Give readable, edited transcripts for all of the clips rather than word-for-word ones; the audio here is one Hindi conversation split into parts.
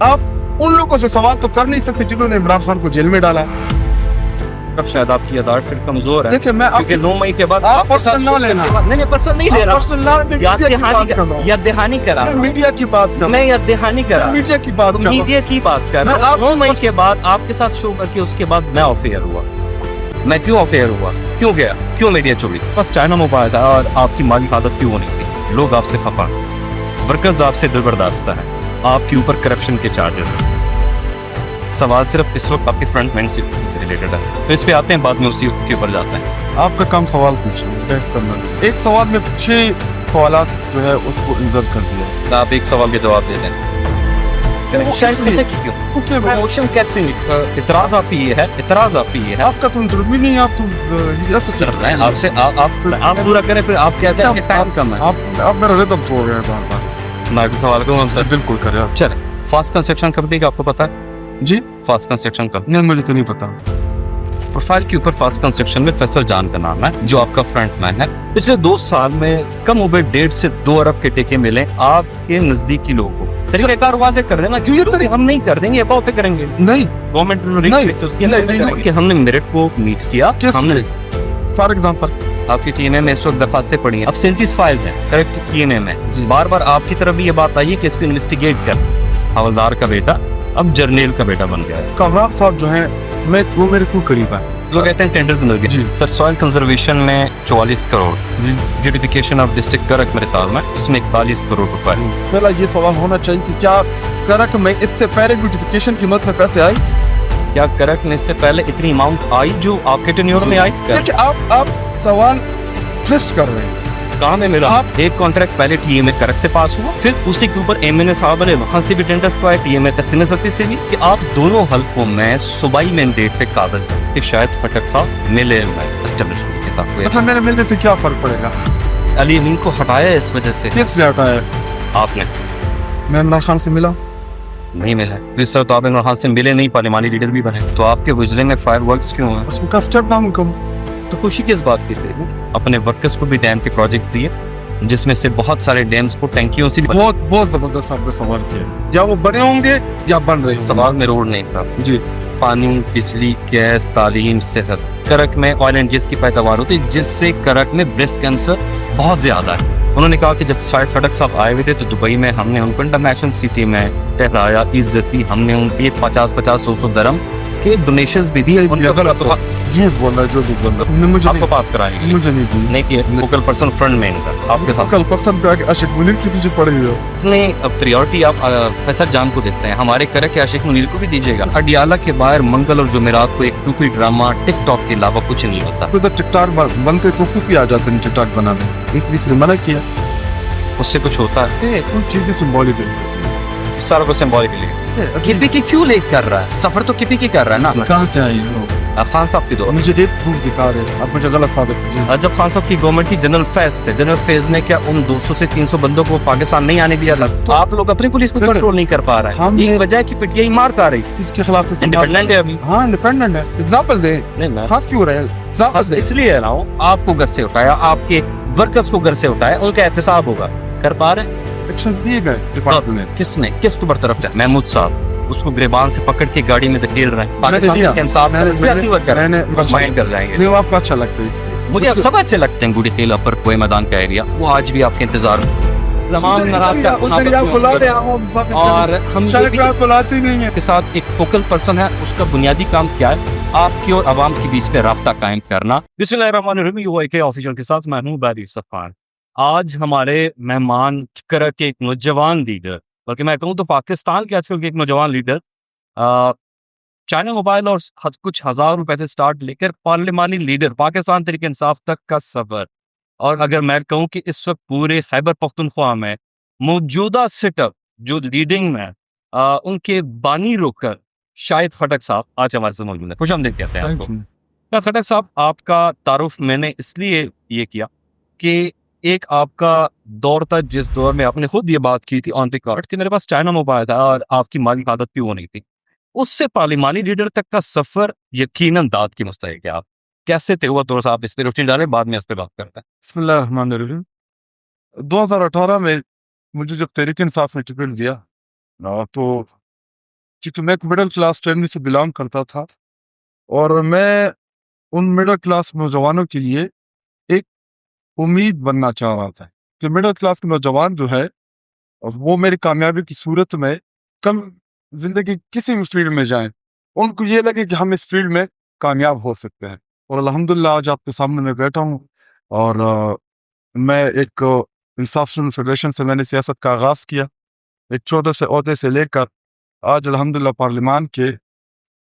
आप उन लोगों से सवाल तो कर नहीं सकते जिन्होंने इमरान खान को जेल में डाला है। तब शायद आपकी यादाश्त फिर कमजोर है। देखिए, मैं क्योंकि 9 मई के बाद आप आपके साथ पर्सन ना लेना। नहीं पर्सन नहीं ले रहा, याद दहानी करा, मीडिया की बात कर, मैं याद दहानी करा, मीडिया की बात कर, मीडिया की बात कर मैं रहा हूँ। आप- 9 मई के बाद आपके साथ शो करके उसके बाद मैं ऑफ एयर हुआ। मैं क्यों ऑफ एयर हुआ, क्यों गया, क्यों मीडिया चुगी? बस चाइना मोबाइल था और आपकी माली हालत क्यों होनी थी? लोग आपसे खफा, वर्कर्स आपसे दिलबर्दाश्त है, आपके ऊपर करप्शन के चार्जेस। सवाल सिर्फ इस वक्त आपके फ्रंटमैन से रिलेटेड है, तो इस पे आते हैं, बाद में उसी के ऊपर जाते हैं। आपका काम सवाल पूछना, बहस करना। एक सवाल में 6 सवाल जो है उसको इंजर कर दिया। आप एक सवाल के जवाब दे दें। इमोशन कैसे इतराज आप ये है, इतराज आप ये है। आपका तो इंटरव्यू नहीं, आप तो चल रहे हैं आपसे, आप पूरा करें, फिर आप कहते हैं कि टाइम कम है। आप मेरा रिदम तोड़ रहे हैं बार बार। मैं सवाल करूँ सर? बिल्कुल करें आप। चले, फास्ट कंस्ट्रक्शन कंपनी का आपको पता है? जी, फास्ट कंस्ट्रक्शन कंपनी, नहीं मुझे तो नहीं पता। प्रोफाइल के ऊपर फास्ट कंस्ट्रक्शन में फैसल जान का नाम है, जो आपका फ्रंटमैन है। पिछले 2 साल में कम उबे 1.5 से 2 अरब के टिके मिले आपके नजदीकी लोगों को। तरीका वाजे कर देना, क्यों हम नहीं कर देंगे, अबाउ पे करेंगे। नहीं, गवर्नमेंट नहीं, कि हमने मेरिट को मीट किया। हमने फॉर एग्जांपल आपकी टीएमए में इस वक्त दरखास्तें पड़ी हैं, अब 37 फाइल्स हैं करेक्ट टीएमए में। बार बार आपकी तरफ भी ये बात आई है कि इसको इन्वेस्टिगेट कर। हवलदार का बेटा अब जर्नल का बेटा बन गया है। कामरान साहब जो है, मैं वो मेरे को करीब है। लोग कहते हैं टेंडर्स मिल गए सर। सॉइल कंजर्वेशन में 44 करोड़, ब्यूटिफिकेशन ऑफ डिस्ट्रिक्ट करक मेरे ख्याल में उसमें 41 करोड़ रुपए। पहला ये सवाल होना चाहिए कि क्या करक में इससे पहले ब्यूटिफिकेशन की मत में पैसे आई? क्या करक में इससे पहले इतनी अमाउंट आई जो आपके टेन्योर में आई? देखिए, आप सवाल ट्विस्ट कर रहे हैं। कहाँ में मिला? एक कॉन्ट्रैक्ट पहले टीएमए करक से पास हुआ, फिर उसी के ऊपर एमएनए साहब ने वहां से भी टेंडर्स पाए, टीएमए तख्तीने सख्ती से भी, कि आप दोनों हल्कों में सूबाई मैंडेट पे कागज है कि शायद फटक साहब मिले एस्टेब्लिशमेंट के साथ। मतलब मेरे मिलने से क्या फर्क पड़ेगा? अली अमीन को हटाया इस वजह से। किसने हटाया? आपने। मैं इमरान खान से मिला नहीं मिला इस तो आप इमरान खान से मिले नहीं, पार्लिमानी लीडर भी बने, तो आपके गुजरे में फायर वर्क्स क्यों है? उसका स्टेप डाउन कम। तो खुशी किस बात की थी? अपने वर्कर्स को भी डैम के प्रोजेक्ट्स दिए, जिसमें से बहुत सारे डैम्स को टैंकियों से बहुत जबरदस्त आपने सवाल किया। या वो बने होंगे या बन रहे। सवाल में रोड नहीं था जी। पानी, बिजली, गैस, तालीम, सेहत। करक में ऑयल एंड गैस की पैदावार होती है, जिससे करक में ब्रेस्ट कैंसर बहुत ज्यादा है। उन्होंने कहा कि जब शायद खटक साहब आए हुए थे तो दुबई में हमने उनको इंटरनेशनल सिटी में ठहराया, इज्जत दी, हमने उनके 50-100 दरम के डोनेशंस भी दिए। ये बोलना जो भी बोलना मुझे आपको पास कराएंगे, मुझे नहीं किया। फोकल पर्सन फ्रंट में आपके साथ फोकल पर्सन पे आके आशिक मुनीर के पीछे पड़े हुए हो। नहीं, अब प्रायोरिटी आप फैसल जान को देते हैं, हमारे करक के आशिक मुनीर को भी दीजिएगा। अडियाला के बाहर मंगल और जुमेरात को एक टूपी ड्रामा टिकटॉक के अलावा कुछ नहीं होता। तो टिकटॉक बनते तो खुद भी आ जाते हैं टिकटॉक बनाने। एक भी मना किया, उससे कुछ होता है? कुछ चीजें सिंबॉलिक है, सारा कुछ सिंबॉलिक है। किपी की क्यों लेक कर रहा है? सफर तो किपी की कर रहा है ना। कहाँ से आई? खान साहब की दो मुझे डेट प्रूफ दिखा रहे, आप मुझे गलत साबित कीजिए। जब खान साहब की गवर्नमेंट थी, जनरल फैज थे, जनरल फैज ने क्या उन 200 से 300 बंदों को पाकिस्तान नहीं आने दिया था? तो आप लोग अपनी पुलिस को कंट्रोल नहीं कर पा रहे हैं। एक वजह की पीटीआई मार खा रही, इसके खिलाफ इंडिपेंडेंट है अभी। हाँ, इंडिपेंडेंट है। एग्जांपल दे। नहीं मैं हंस क्यों रहे? इसलिए रहा हूँ, आपको घर से उठाया, आपके वर्कर्स को घर से उठाया, उनका एहतसाब होगा, कर पा रहे? एक्शंस दिए गए डिपार्टमेंट में। किसने, किसको बरतरफ है? महमूद साहब उसको गिरबान से पकड़ के गाड़ी में धकेल रहे हैं। पाकिस्तान के इंसाफ माइंड कर जाएंगे। नहीं, आपको अच्छा लगता है इसलिए। मुझे अब सब अच्छे लगते हैं। गुड़ी खेल अपर कोई मैदान का एरिया, वो आज भी आपके इंतजार में। तमाम नाराज का और हम बुलाते नहीं है के साथ एक फोकल पर्सन है, उसका बुनियादी काम क्या है? आपकी और आवाम के बीच में राब्ता कायम करना। बिस्मिल्लाहिर्रहमानिर्रहीम ऑफिशियल के साथ मैं हूं बारी सफान। आज हमारे मेहमान करक के एक नौजवान लीडर, बल्कि मैं कहूँ तो पाकिस्तान के आजकल के एक नौजवान लीडर, चाइना मोबाइल और कुछ हजार रुपए से स्टार्ट लेकर पार्लिमानी लीडर, पाकिस्तान तरीके इंसाफ तक का सफर। और अगर मैं कहूँ कि इस वक्त पूरे खैबर पख्तूनख्वा में मौजूदा सेटअप जो लीडिंग में उनके बानी रोकर शाहिद खटक साहब आज हमारे साथ मौजूद है। खुशामदीद कहते हैं आपको। खटक साहब, आपका तारुफ मैंने इसलिए ये किया कि एक आपका दौर था जिस दौर में आपने खुद ये बात की थी ऑन रिकॉर्ड कि मेरे पास चाइना मोबाइल था और आपकी माली आदत भी वो नहीं थी। उससे पार्लिमानी लीडर तक का सफर यकीनन दाद की मुस्तहिक है। आप कैसे थे हुआ? थोड़ा सा आप इस पर रोशनी डालें, बाद में इस पर बात करते हैं। बिस्मिल्लाहिर्रहमानिर्रहीम। 2018 में मुझे जब तहरीक इंसाफ ने टिकट दिया तो क्योंकि मैं एक मिडिल क्लास फैमिली से बिलोंग करता था और मैं उन मिडिल क्लास नौजवानों के लिए एक उम्मीद बनना चाह रहा था कि मिडिल क्लास के नौजवान जो है वो मेरी कामयाबी की सूरत में कल जिंदगी किसी भी फील्ड में जाएं, उनको ये लगे कि हम इस फील्ड में कामयाब हो सकते हैं। और अल्हम्दुलिल्लाह आज आपके सामने मैं बैठा हूँ और मैं एक इंसाफ स्टूडेंट फेडरेशन से मैंने सियासत का आगाज किया, एक छोटे से ओहदे से लेकर आज अल्हम्दुलिल्लाह पार्लियामान के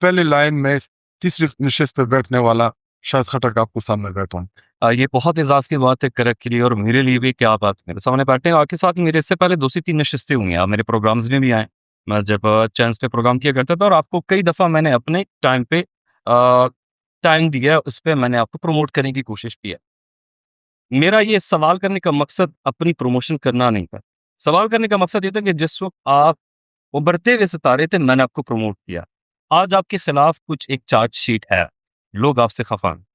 पहली लाइन में तीसरी नशिस्त पे बैठने वाला शायद खटक आपको सामने बैठा हूँ। ये बहुत एजाज की बात है करक के लिए और मेरे लिए भी। क्या बात, मेरे सामने बैठे हैं आपके साथ। मेरे इससे पहले 2 से 3 नशिस्तें हुई हैं, आप मेरे प्रोग्राम्स में भी आए। मैं जब चैंस पे प्रोग्राम किया करता था और आपको कई दफ़ा मैंने अपने टाइम पे टाइम दिया, उस पर मैंने आपको प्रमोट करने की कोशिश की है। मेरा ये सवाल करने का मकसद अपनी प्रमोशन करना नहीं था। सवाल करने का मकसद ये था कि जिस वक्त आप उभरते हुए सितारे थे, मैंने आपको प्रमोट किया। आज आपके खिलाफ कुछ एक चार्जशीट है, लोग आपसे खफा हैं,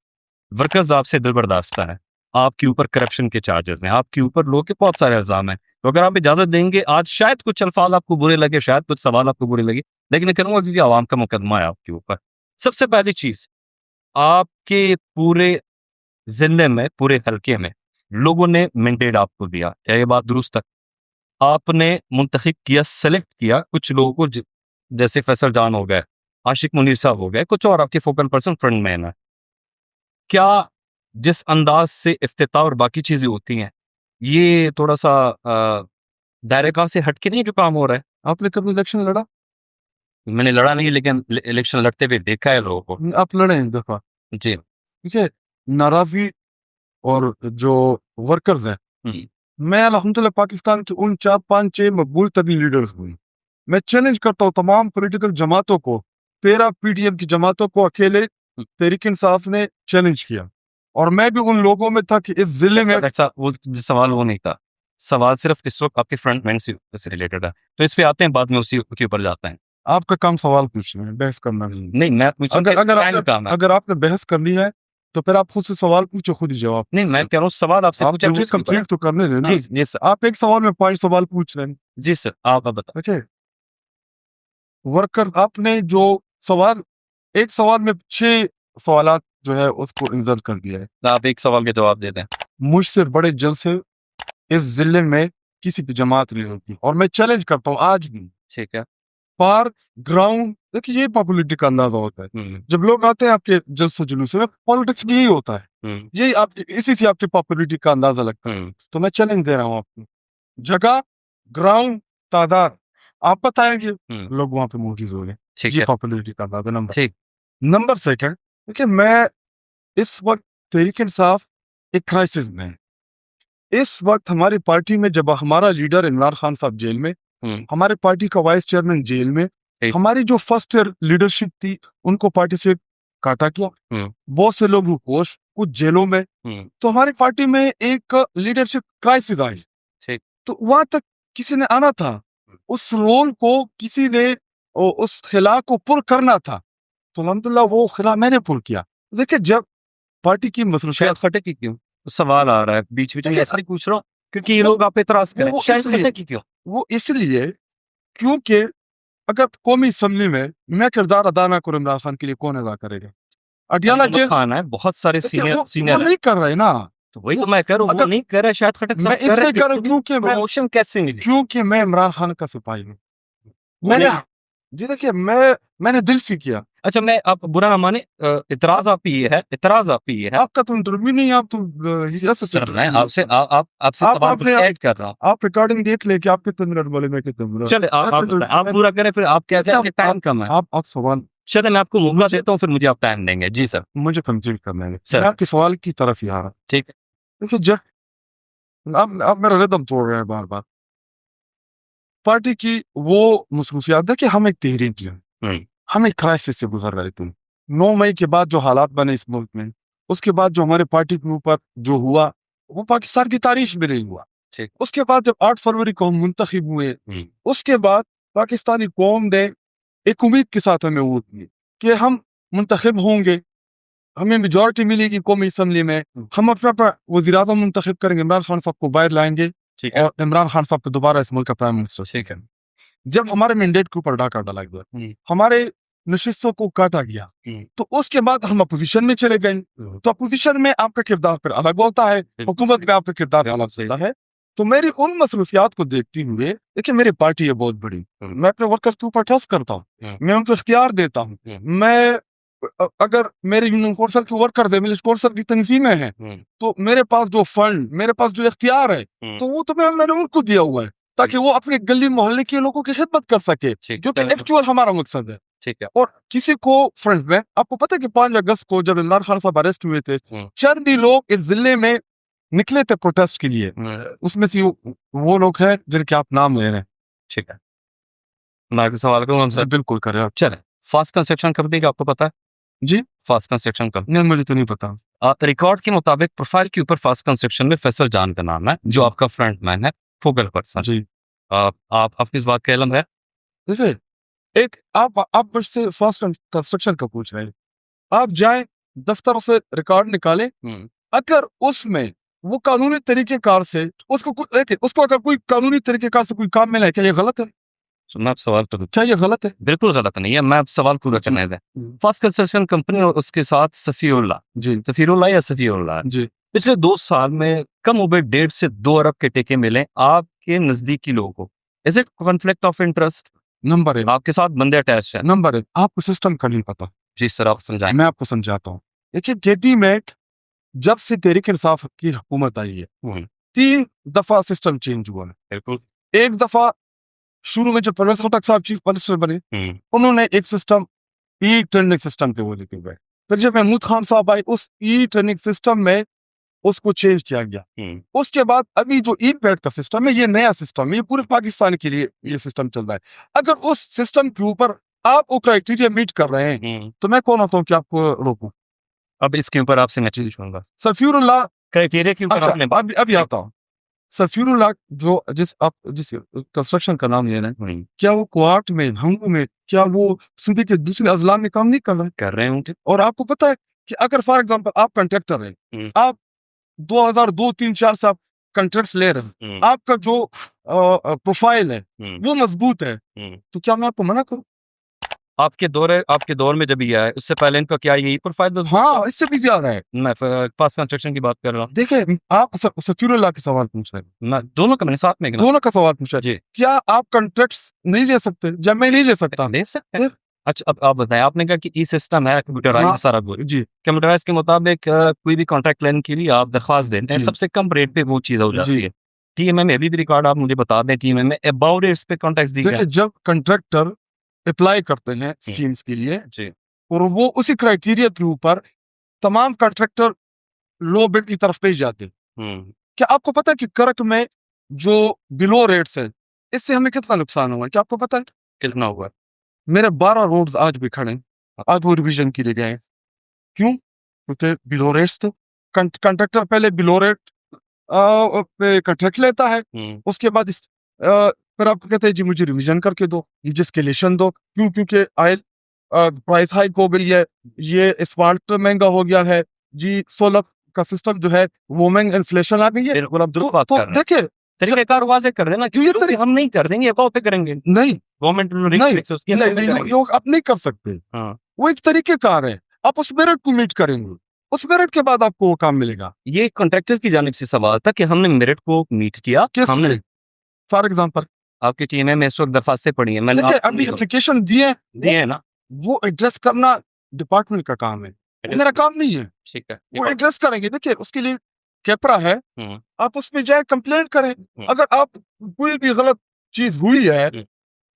वर्कर्स आपसे दिल बर्दाश्ता है, आपके ऊपर करप्शन के चार्जेस हैं, आपके ऊपर लोगों के बहुत सारे इल्जाम हैं। तो अगर आप इजाजत देंगे, आज शायद कुछ अल्फाज आपको बुरे लगे, शायद कुछ सवाल आपको बुरे लगे, लेकिन मैं करूंगा क्योंकि आवाम का मुकदमा है आपके ऊपर। सबसे पहली चीज, आपके पूरे जिले में, पूरे हल्के में लोगों ने मैंडेट आपको दिया, क्या ये बात दुरुस्त है? आपने मुंतखब किया, सेलेक्ट किया कुछ लोगों को, जैसे फैसल जान हो गए, आशिक मुनीर साहब हो गए, कुछ और आपके फोकल पर्सन फ्रंट मैन है। क्या जिस अंदाज से इफ्तिताह और बाकी चीजें होती हैं, ये थोड़ा सा दायरे कार से हटके नहीं जो काम हो रहा है? आपने कभी इलेक्शन लड़ा? मैंने लड़ा नहीं, लेकिन इलेक्शन लड़ते हुए देखा है लोगों को। आप लड़े एक दफा, जी। ठीक है। नाराजगी और जो वर्कर्स हैं, मैं अल्हम्दुलिल्लाह पाकिस्तान के उन 4-5-6 मकबूल तरीन लीडर्स हुई, मैं चैलेंज करता हूँ तमाम पॉलिटिकल जमातों को, 13 पीडीएम की जमातों को अकेले तहरीक इंसाफ ने चैलेंज किया और मैं भी उन लोगों में था कि इस जिले में अच्छा, वो सवाल वो नहीं था, सवाल सिर्फ इस वक्त आपके फ्रंट मैन से रिलेटेड है, तो इस पे आते हैं, बाद में उसी के ऊपर जाते हैं। आपका काम सवाल पूछना है, बहस करना नहीं। मैं पूछूं कि क्या काम है? अगर आपने बहस करनी है तो फिर आप खुद से सवाल पूछो, खुद ही जवाब। नहीं, मैं कह रहा हूँ सवाल आपसे पूछा, मुझे कंप्लीट तो करने देना। जी जी सर। आप एक सवाल में 5 सवाल पूछ रहे हैं। जी सर, आप बताओ। ओके, वर्कर आपने जो सवाल, एक सवाल में 6 सवाल जो है उसको इंसर्ट कर दिया है। आप एक सवाल के जवाब दे दें। मुझसे बड़े जलसे इस जिले में किसी की जमात नहीं होती और मैं चैलेंज करता हूँ आज भी। ठीक है। पार्क ग्राउंड, देखिए ये पॉपुलरिटी का अंदाजा होता है। जब लोग आते हैं आपके जलसे जुलूस में, पॉलिटिक्स भी यही होता है, यही आपकी, इसी से आपकी पॉपुलरिटी का अंदाजा लगता है। तो मैं चैलेंज दे रहा हूँ आपको, जगह, ग्राउंड, तादाद आप बताएंगे, लोग वहां पे मौजूद हो गए, ये पॉपुलरिटी का अंदाजा। नंबर सेकंड, देखिए मैं इस वक्त तहरीक इंसाफ एक क्राइसिस में है। इस वक्त हमारी पार्टी में जब हमारा लीडर इमरान खान साहब जेल में, हमारे पार्टी का वाइस चेयरमैन जेल में, हमारी जो फर्स्ट ईयर लीडरशिप थी उनको पार्टी से काटा गया, बहुत से लोग होश, कुछ जेलों में, तो हमारी पार्टी में एक लीडरशिप क्राइसिस आई। तो वहां तक किसी ने आना था, उस रोल को किसी ने, उस खिला को पुर करना था, तो अल्हम्दुलिल्लाह वो खिला मैंने पुर किया। देखिए जब पार्टी की मसरूफियात खटक की क्यों सवाल आ रहा है बीच बीच में, ऐसा नहीं पूछ रहा हूँ क्योंकि ये लोग आप इतराज करें, शायद खटक की क्यों? वो इसलिए क्योंकि अगर कौमी असम्बली में मैं किरदार अदा ना करूं इमरान खान के लिए, कौन अदा करेगा? अडियाला जेल खान है, बहुत सारे सीनियर नहीं कर रहे ना, तो वही तो मैं कह रहा हूँ, वो नहीं कर रहा शायद खटक साहब। मैं इसलिए कर रहा हूं क्योंकि प्रमोशन कैसे मिली? क्योंकि मैं इमरान खान का सिपाही हूँ। मैंने, जी देखिए मैंने दिल से किया। अच्छा, मैं आप बुरा ना माने, इतराज आप ये है, इतराज आप ये है, आपका तो इंटरव्यू नहीं, आप तो मैं आपसे आपसे सवाल ऐड कर रहा हूँ। आप रिकॉर्डिंग देख ले कि आप कितने मिनट बोले, मैं कितने मिनट। चले आप पूरा करें, फिर आप कहते हैं कि टाइम कम है। आप सवाल, चले मैं आपको मौका देता हूँ, फिर मुझे आप टाइम देंगे। जी सर, मुझे कंप्लीट करना है, मैं आपके सवाल की तरफ ही आ रहा। ठीक है, देखिए जब आप मेरा रिदम तोड़ रहे हैं बार बार। पार्टी की वो मसरूफियात, देखिए हम एक तहरीक है, हम एक क्राइसिस से गुजर रहे थे। 9 मई के बाद जो हालात बने इस मुल्क में, उसके बाद जो हमारे पार्टी के ऊपर जो हुआ, वो पाकिस्तान की तारीख में नहीं हुआ। ठीक। उसके बाद जब 8 फरवरी को हम मुंतखब हुए, उसके बाद पाकिस्तानी कौम ने एक उम्मीद के साथ हमें वोट दी कि हम मुंतखब होंगे, हमें मेजॉरिटी मिलेगी कौमी असम्बली में, हम अपना वज़ीर आज़म मुंतखब करेंगे, इमरान खान साहब को बाहर लाएंगे और इमरान खान साहब को दोबारा इस मुल्क का प्राइम मिनिस्टर। ठीक है। जब हमारे मैंडेट के ऊपर डाका डाला गया, हमारे नशिस्तों को काटा गया, तो उसके बाद हम अपोजिशन में चले गए। तो अपोजिशन में आपका किरदार फिर अलग होता है, हुकूमत में आपका किरदार अलग होता है। तो मेरी उन मसरूफियात को देखते हुए, देखिए मेरी पार्टी है बहुत बड़ी, मैं अपने वर्कर के ऊपर ट्रस्ट करता हूँ, मैं उनको इख्तियार देता हूँ। मैं अगर मेरे यूनियन कौंसिल के वर्कर है, मिलिट्री कौंसिल की तंजीमें हैं, तो मेरे पास जो फंड, मेरे पास जो इख्तियार है, तो वो तो मैंने उनको दिया हुआ है ताकि वो अपने गली मोहल्ले के लोगों की खिदमत कर सके, जो कि एक्चुअल हमारा मकसद है। ठीक है। और किसी को फ्रंट में, आपको पता है कि 5 अगस्त को जब इमरान खान साहब अरेस्ट हुए थे, चंद ही लोग इस जिले में निकले थे प्रोटेस्ट के लिए, उसमें से वो लोग हैं जिनके आप नाम ले रहे हैं। ठीक है, मैं आपके सवाल को आंसर बिल्कुल करें आप। चले। फास्ट कंस्ट्रक्शन कंपनी का आपको पता है जी? फास्ट कंस्ट्रक्शन कंपनी, नहीं, मुझे तो नहीं पता। रिकॉर्ड के मुताबिक प्रोफाइल के ऊपर फास्ट कंस्ट्रक्शन में फैसल जान का नाम है, जो आपका फ्रंट मैन है, फोकल पर्सन। जी, आपको इस बात का इल्म है? देखिए, एक आप मुझसे फास्ट कंस्ट्रक्शन का पूछ रहे हैं, आप जाएं दफ्तर से रिकॉर्ड निकालें, अगर उसमें वो कानूनी तरीकेकार से उसको अगर कोई कानूनी तरीकेकार से कोई काम मिला है, क्या ये गलत है? मैं आप सवाल तो क्या ये गलत है? बिल्कुल गलत नहीं है, मैं आप सवाल पूरा करने दें। फास्ट कंस्ट्रक्शन कंपनी और उसके साथ सफीउल्लाह जी, सफीउल्लाह जी, पिछले 2 साल में कम हो गए 1.5 से 2 अरब के टिके मिले आपके नजदीकी लोगों को। Is it conflict of interest? Number 1, आपके साथ बंदे अटैच है? नंबर 1, आपको सिस्टम का नहीं पता। जी सर, आप समझाएं। मैं आपको समझाता हूँ। देखिए, कैबिनेट जब से तहरीक इंसाफ की हुकूमत आई है, 3 दफा सिस्टम चेंज हुआ है। बिल्कुल। एक दफा शुरू में जब परवेज खटक साहब चीफ मिनिस्टर बने, उन्होंने एक सिस्टम ई ट्रेनिंग सिस्टम पे वो लेके गए। फिर जब महमूद खान साहब आए, उस ई ट्रेनिंग सिस्टम में उसको चेंज किया गया। उसके बाद अभी जो ई पैड का सिस्टम है, ये नया सिस्टम है, ये पूरे पाकिस्तान के लिए ये सिस्टम चल रहा है। अगर उस सिस्टम के ऊपर आप वो क्राइटेरिया मीट कर रहे हैं, तो मैं कौन होता हूँ कि आपको रोकूं? अब इसके ऊपर आपसे मैं चीज पूछूंगा, सफीरुल्लाह, क्राइटेरिया के ऊपर अच्छा, आपने अभी आता हूँ। सफीरुल्लाह जो जिस कंस्ट्रक्शन का नाम लेना है, क्या वो क्वार्ट में, हंगू में, क्या वो सूबे के दूसरे अजला में काम नहीं कर रहे हैं? और आपको पता है कि अगर फॉर एग्जांपल आप कंट्रैक्टर हैं, आप 2002-3-4 से आप कंट्रैक्ट्स ले रहे हैं, आपका जो प्रोफाइल है वो मजबूत है, तो क्या मैं आपको मना करूं? आपके दौर में जब ये आया, उससे पहले इनका क्या यही प्रोफाइल? हाँ, इससे भी ज्यादा है। मैं फास्ट कंस्ट्रक्शन की बात कर रहा हूँ। देखिए, आप सफीरुल्लाह के सवाल पूछ रहे हैं, मैं दोनों का मैंने साथ में दोनों का सवाल पूछा जी। क्या आप कॉन्ट्रैक्ट्स नहीं ले सकते? जब मैं नहीं ले सकता, ले सकते हैं। अच्छा, अब आप बताएं, आपने कहा कि ई सिस्टम है कंप्यूटराइज, हाँ, सारा कुछ जी, कंप्यूटराइज के मुताबिक कोई भी कॉन्ट्रैक्ट लेने के लिए आप दरख्वास्त देते हैं, जी। सबसे कम रेट पे वो चीज हो जाती जी। है। टीएमए में अभी भी रिकॉर्ड आप मुझे बता दें, टीएमए में अबाउट रेट्स पे कॉन्ट्रैक्ट्स दी देखिए, गए। जब कंट्रैक्टर अप्लाई करते हैं स्कीम्स के लिए, जी, और वो उसी क्राइटेरिया के ऊपर तमाम कॉन्ट्रैक्टर लो बिड की तरफ नहीं जाते। क्या आपको पता है कि करक में जो बिलो रेट्स है, इससे हमें कितना नुकसान हुआ है? क्या आपको पता है? कितना हुआ? मेरे 12 रोड्स आज भी खड़े हैं, आज वो रिविजन के लिए गए। क्यों? क्योंकि बिलो रेट्स थे। कंट्रैक्टर पहले बिलो रेट पे कॉन्ट्रैक्ट लेता है, उसके बाद फिर आपको कहते हैं जी मुझे रिवीजन करके दो, मुझे एस्केलेशन दो। क्यों? क्योंकि ऑयल प्राइस हाइक हो गई है, ये स्मार्ट महंगा हो गया है जी, सोलर का सिस्टम जो है वो महंगा, इन्फ्लेशन आ गई है। बिल्कुल, आप दुरुस्त तो, बात तो कर रहे हैं। देखिए, तरीकेकार वाज़ेह कर देना कि ये हम नहीं कर देंगे, अबाव पे करेंगे। नहीं गवर्नमेंट नहीं, वो आप नहीं कर सकते। हाँ, वो एक तरीकेकार है, आप उस मेरिट को मीट करेंगे, उस मेरिट के बाद आपको वो काम मिलेगा। ये कॉन्ट्रैक्टर की जानिब से सवाल था कि हमने मेरिट को मीट किया। हमने, फॉर एग्जाम्पल, आपकी टीम में इस वक्त दरखास्तें पड़ी हैं, मैंने देखिए अभी एप्लीकेशन दिए है ना, वो एड्रेस करना डिपार्टमेंट का काम है, मेरा काम नहीं है। ठीक है, वो एड्रेस करेंगे, देखिए उसके लिए कैपरा है, आप उसमें जाए कंप्लेंट करें। अगर आप कोई भी गलत चीज हुई है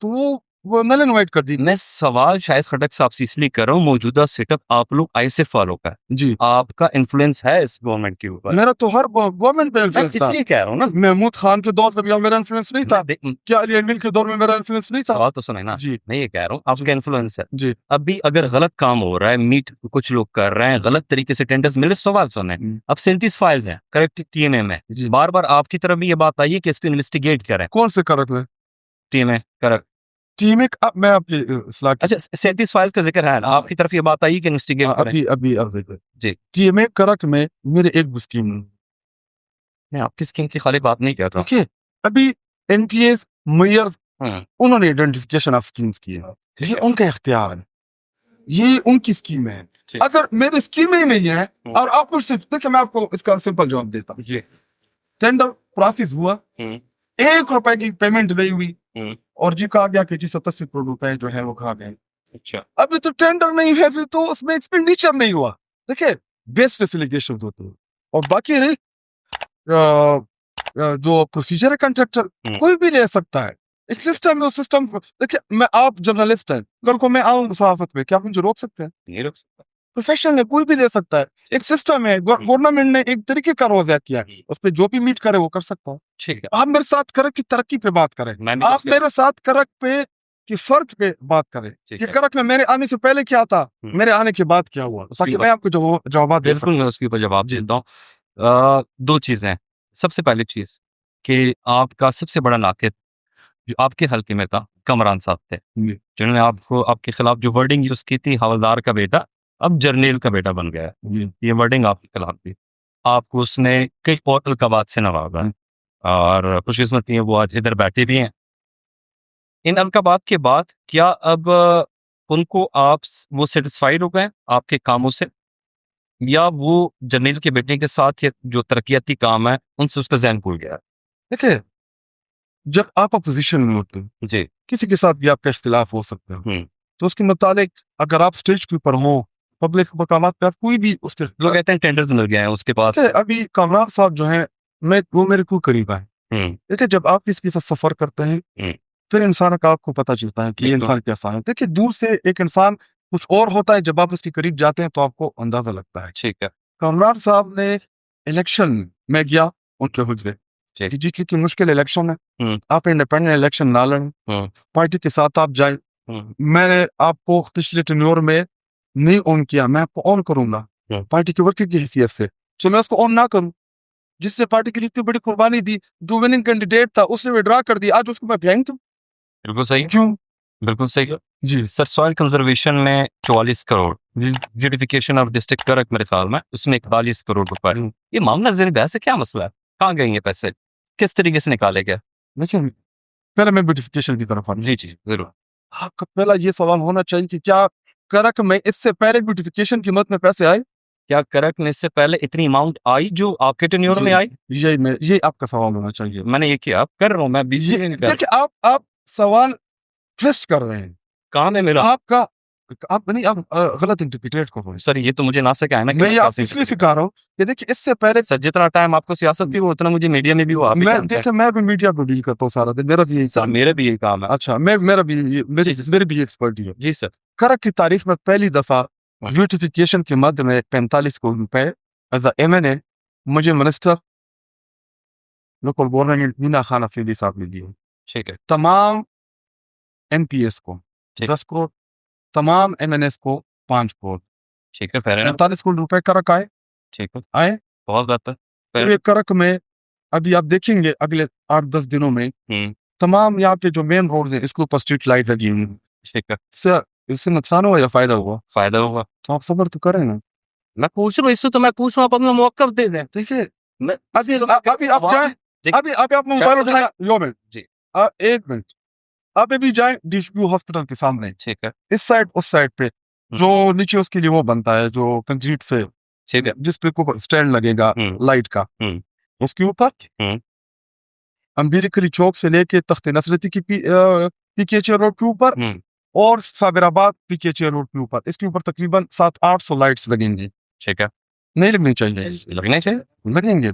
तो वो नल इनवाइट कर दी। मैं सवाल शायद खटक साहब से इसलिए कर रहा हूँ, मौजूदा सेटअप आप लोग आई से फॉलो कर, जी, आपका इन्फ्लुएंस है इस गवर्नमेंट के ऊपर। मेरा तो हर गवर्नमेंट पे इन्फ्लुएंस था, इसलिए कह रहा हूँ ना। महमूद खान के दौर पे भी मेरा इन्फ्लुएंस नहीं था, क्या अली अमीन के दौर में मेरा इन्फ्लुएंस नहीं था? सवाल तो सुने ना जी, मैं ये कह रहा हूँ आपका इन्फ्लुएंस है जी। अभी अगर गलत काम हो रहा है, मीट कुछ लोग कर रहे हैं, गलत तरीके से टेंडर्स मिले, सवाल सुने। अब 37 फाइल्स हैं करेक्ट टीएमए में, बार बार आपकी तरफ भी ये बात आई है कि इसको इन्वेस्टिगेट करें। कौन से करक में? टीएमए करक, टीम एक, अब मैं आपकी अच्छा 37 फाइल्स का जिक्र है ना, आपकी तरफ ये बात आई है कि इन्वेस्टिगेट करें। अभी जी, टीएमए करक में मेरे एक भी स्कीम नहीं। मैं आपकी स्कीम की खाली बात नहीं कहता। ओके, अभी एनपीएस मेयर्स उन्होंने आइडेंटिफिकेशन ऑफ स्कीम्स की है, ये उनका इख्तियार है, ये उनकी स्कीम है। अगर मेरी स्कीम ही नहीं है और आप मुझसे, देखिए मैं आपको इसका सिंपल जवाब देता हूँ। टेंडर प्रोसेस हुआ, 1 रुपए की पेमेंट नहीं हुई और जी कहा गया कि जी 87 करोड़ रुपए जो है वो खा गए। अच्छा, अभी तो टेंडर नहीं है, अभी तो उसमें एक्सपेंडिचर नहीं हुआ। देखिए बेस्ड एलिगेशन होते हैं और बाकी रही जो प्रोसीजर है कंट्रैक्टर कोई भी ले सकता है, एक सिस्टम है, उस सिस्टम को देखिए। मैं, आप जर्नलिस्ट हैं, कल को मैं आऊं सहाफत में, क्या आप मुझे रोक सकते हैं? नहीं रोक सकता। प्रोफेशन है, कोई भी ले सकता है, एक सिस्टम है, गवर्नमेंट ने एक तरीके का रोज़ा किया है, उस पे जो भी मीट करे वो कर सकता है। ठीक है, आप मेरे साथ करक की तरक्की पे बात करें, मैं भी आप कुछ मेरे साथ करक पे की फर्क पे बात करें ठीक कि है। करक में मेरे आने से पहले क्या था, मेरे आने के बाद क्या हुआ, ताकि मैं आपको जवाब दे बिल्कुल मैं उसके ऊपर जवाब देता हूँ। 2 चीज़ें हैं। सबसे पहली चीज़ कि आपका सबसे बड़ा नाक़िद जो आपके हल्के में था, कमरान साहब थे, जिन्होंने आपको आपके खिलाफ जो वर्डिंग यूज़ की थी, हवलदार का बेटा अब जर्नैल का बेटा बन गया है। ये वर्डिंग आपके खिलाफ थी। आपको उसने कई और अलक़ाबात से नवाज़ा है और खुशकिस्मती है वो आज इधर बैठे भी हैं। इन अलक़ाबात के बाद क्या अब उनको वो सैटिस्फाइड हो गए आपके कामों से, या वो जर्नैल के बेटे के साथ या जो तरक्याती काम है उनसे उसका ज़हन भूल गया? देखिए, जब आप अपोजिशन में होते हैं, जी, किसी के साथ भी आपका इख्तिलाफ हो सकता है, तो उसके मुतालिक अगर आप स्टेज के ऊपर हो, पब्लिक मकामात पे, आप कोई भी उस पर लोग कहते हैं टेंडर्स मिल गए हैं उसके बाद। देखिए, अभी कामरान साहब जो हैं, वो मेरे को करीब आए। देखिए, जब आप किसी के साथ सफर करते हैं, फिर इंसान का आपको पता चलता है कि ये इंसान कैसा है। देखिए, दूर से एक इंसान कुछ और होता है, जब आप उसके करीब जाते हैं तो आपको अंदाजा लगता है। ठीक है, कामरान साहब ने इलेक्शन में गया उनके हुजरे ठीक। कि जी चूंकि मुश्किल इलेक्शन है, आप इंडिपेंडेंट इलेक्शन ना लड़ें, पार्टी के साथ आप जाए, मैंने आपको पिछले टेन्योर में नहीं ऑन किया, मैं आपको ऑन करूंगा पार्टी के वर्कर की हैसियत से, तो मैं उसको ऑन ना करूं, जिसने पार्टी के लिए इतनी बड़ी कुर्बानी दी, जो विनिंग कैंडिडेट था उसने विड्रा कर दिया, आज उसको मैं फेंक दूं? बिल्कुल सही, क्यों? बिल्कुल सही। जी सर, सॉइल कंजर्वेशन में 44 करोड़, ब्यूटिफिकेशन ऑफ डिस्ट्रिक्ट करक मेरे ख्याल में उसमें 41 करोड़ रुपए। ये मामला ज़ेर बहस है, क्या मसला है? कहाँ गए ये पैसे? किस तरीके से निकाले गए? देखिए, पहले मैं ब्यूटिफिकेशन की तरफ आऊं। जी, जी, ज़रूर। आपका पहला ये सवाल होना चाहिए कि क्या करक में इससे पहले ब्यूटिफिकेशन की मद में पैसे आए? क्या करक में इससे पहले इतनी अमाउंट आई जो आपके टेन्योर में आई? ये आपका सवाल होना चाहिए। मैंने ये किया, कर रहा हूँ मैं, बीच में नहीं कर रहा। देखिए, आप सवाल ट्विस्ट कर रहे हैं। काम है मेरा। आपका आप नहीं, आप गलत इंटरप्रिटेट कर रहे हैं। सर, ये तो मुझे ना से कहना कि मैं ये आप कैसे इसलिए सिखा रहा हूँ कि देखिए, इससे पहले सर जितना टाइम आपको सियासत भी हुआ उतना मुझे मीडिया में भी हुआ। मैं भी मीडिया को डील करता हूँ सारा दिन, मेरा भी यही सर काम है। मेरे भी यही काम है। अच्छा, मेरी भी एक्सपर्टी है। जी सर। करक की तारीख में पहली दफा ब्यूटिफिकेशन के मद में 45 करोड़ रुपए एज MNA मुझे minister local government Meena Khan Afridi साहब ने दिए। ठीक है, तमाम MPS को ठीक। 10 करोड़, तमाम MNS को 5 करोड़, ठीक है, फेयर एनफ। 45 करोड़ रुपए करक आए। ठीक है, आए बहुत बेहतर। फिर ये करक में अभी आप देखेंगे अगले 8-10 दिनों में तमाम यहाँ पे जो मेन रोड है इसके ऊपर स्ट्रीट लाइट लगी हुई है। ठीक है, सर, इससे नुकसान हुआ या फायदा हुआ? फायदा होगा। तो आप सब्र तो करें ना। मैं पूछ रहा हूँ, इससे तो मैं पूछ रहा हूँ, आप अपना मौक़िफ़ दे दें। देखिए, मैं अभी आप जाएं, अभी आप मोबाइल उठाएं, यो मिनट जी, 1 मिनट, आप अभी जाएं DCU हॉस्पिटल के सामने, ठीक है, इस साइड उस साइड पे जो नीचे उसके लिए वो बनता है जो कंक्रीट से, ठीक है, जिस पे को स्टैंड लगेगा लाइट का, उसके ऊपर अम्बेडकरी चौक से लेके तख्त नसरती की PKC रोड के ऊपर और साबिराबाद PKC रोड के ऊपर, इसके ऊपर तकरीबन 700-800 लाइट्स लगेंगी। ठीक है, नहीं लगनी चाहिए? लगने चाहिए। लगेंगे।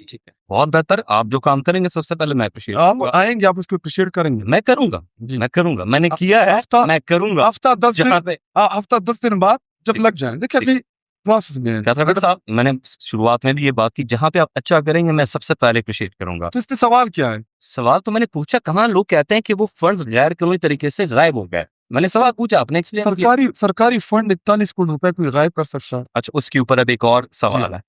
ठीक है, बहुत बेहतर। आप जो काम करेंगे सबसे पहले मैं अप्रिशिएट आप आएंगे, आप उसको अप्रिशिएट करेंगे। मैं करूंगा जी, मैं करूंगा, मैंने किया है, मैं करूंगा। हफ्ता 10 दिन, जहाँ पे हफ्ता 10 दिन बाद जब लग जाए, देखिए अभी प्रोसेस में है। डॉक्टर साहब, मैंने शुरुआत में भी ये बात की, जहाँ पे आप अच्छा करेंगे मैं सबसे पहले अप्रिशिएट करूंगा। तो इस पे सवाल क्या है? सवाल तो मैंने पूछा, कहाँ लोग कहते हैं कि वो फंड्स गैर कानूनी तरीके से गायब हो गए। मैंने सवाल पूछा, आपने एक्सप्लेन किया। सरकारी फंड 41 करोड़ रुपए को गायब कर सकता है? अच्छा, उसके ऊपर अब एक और सवाल है।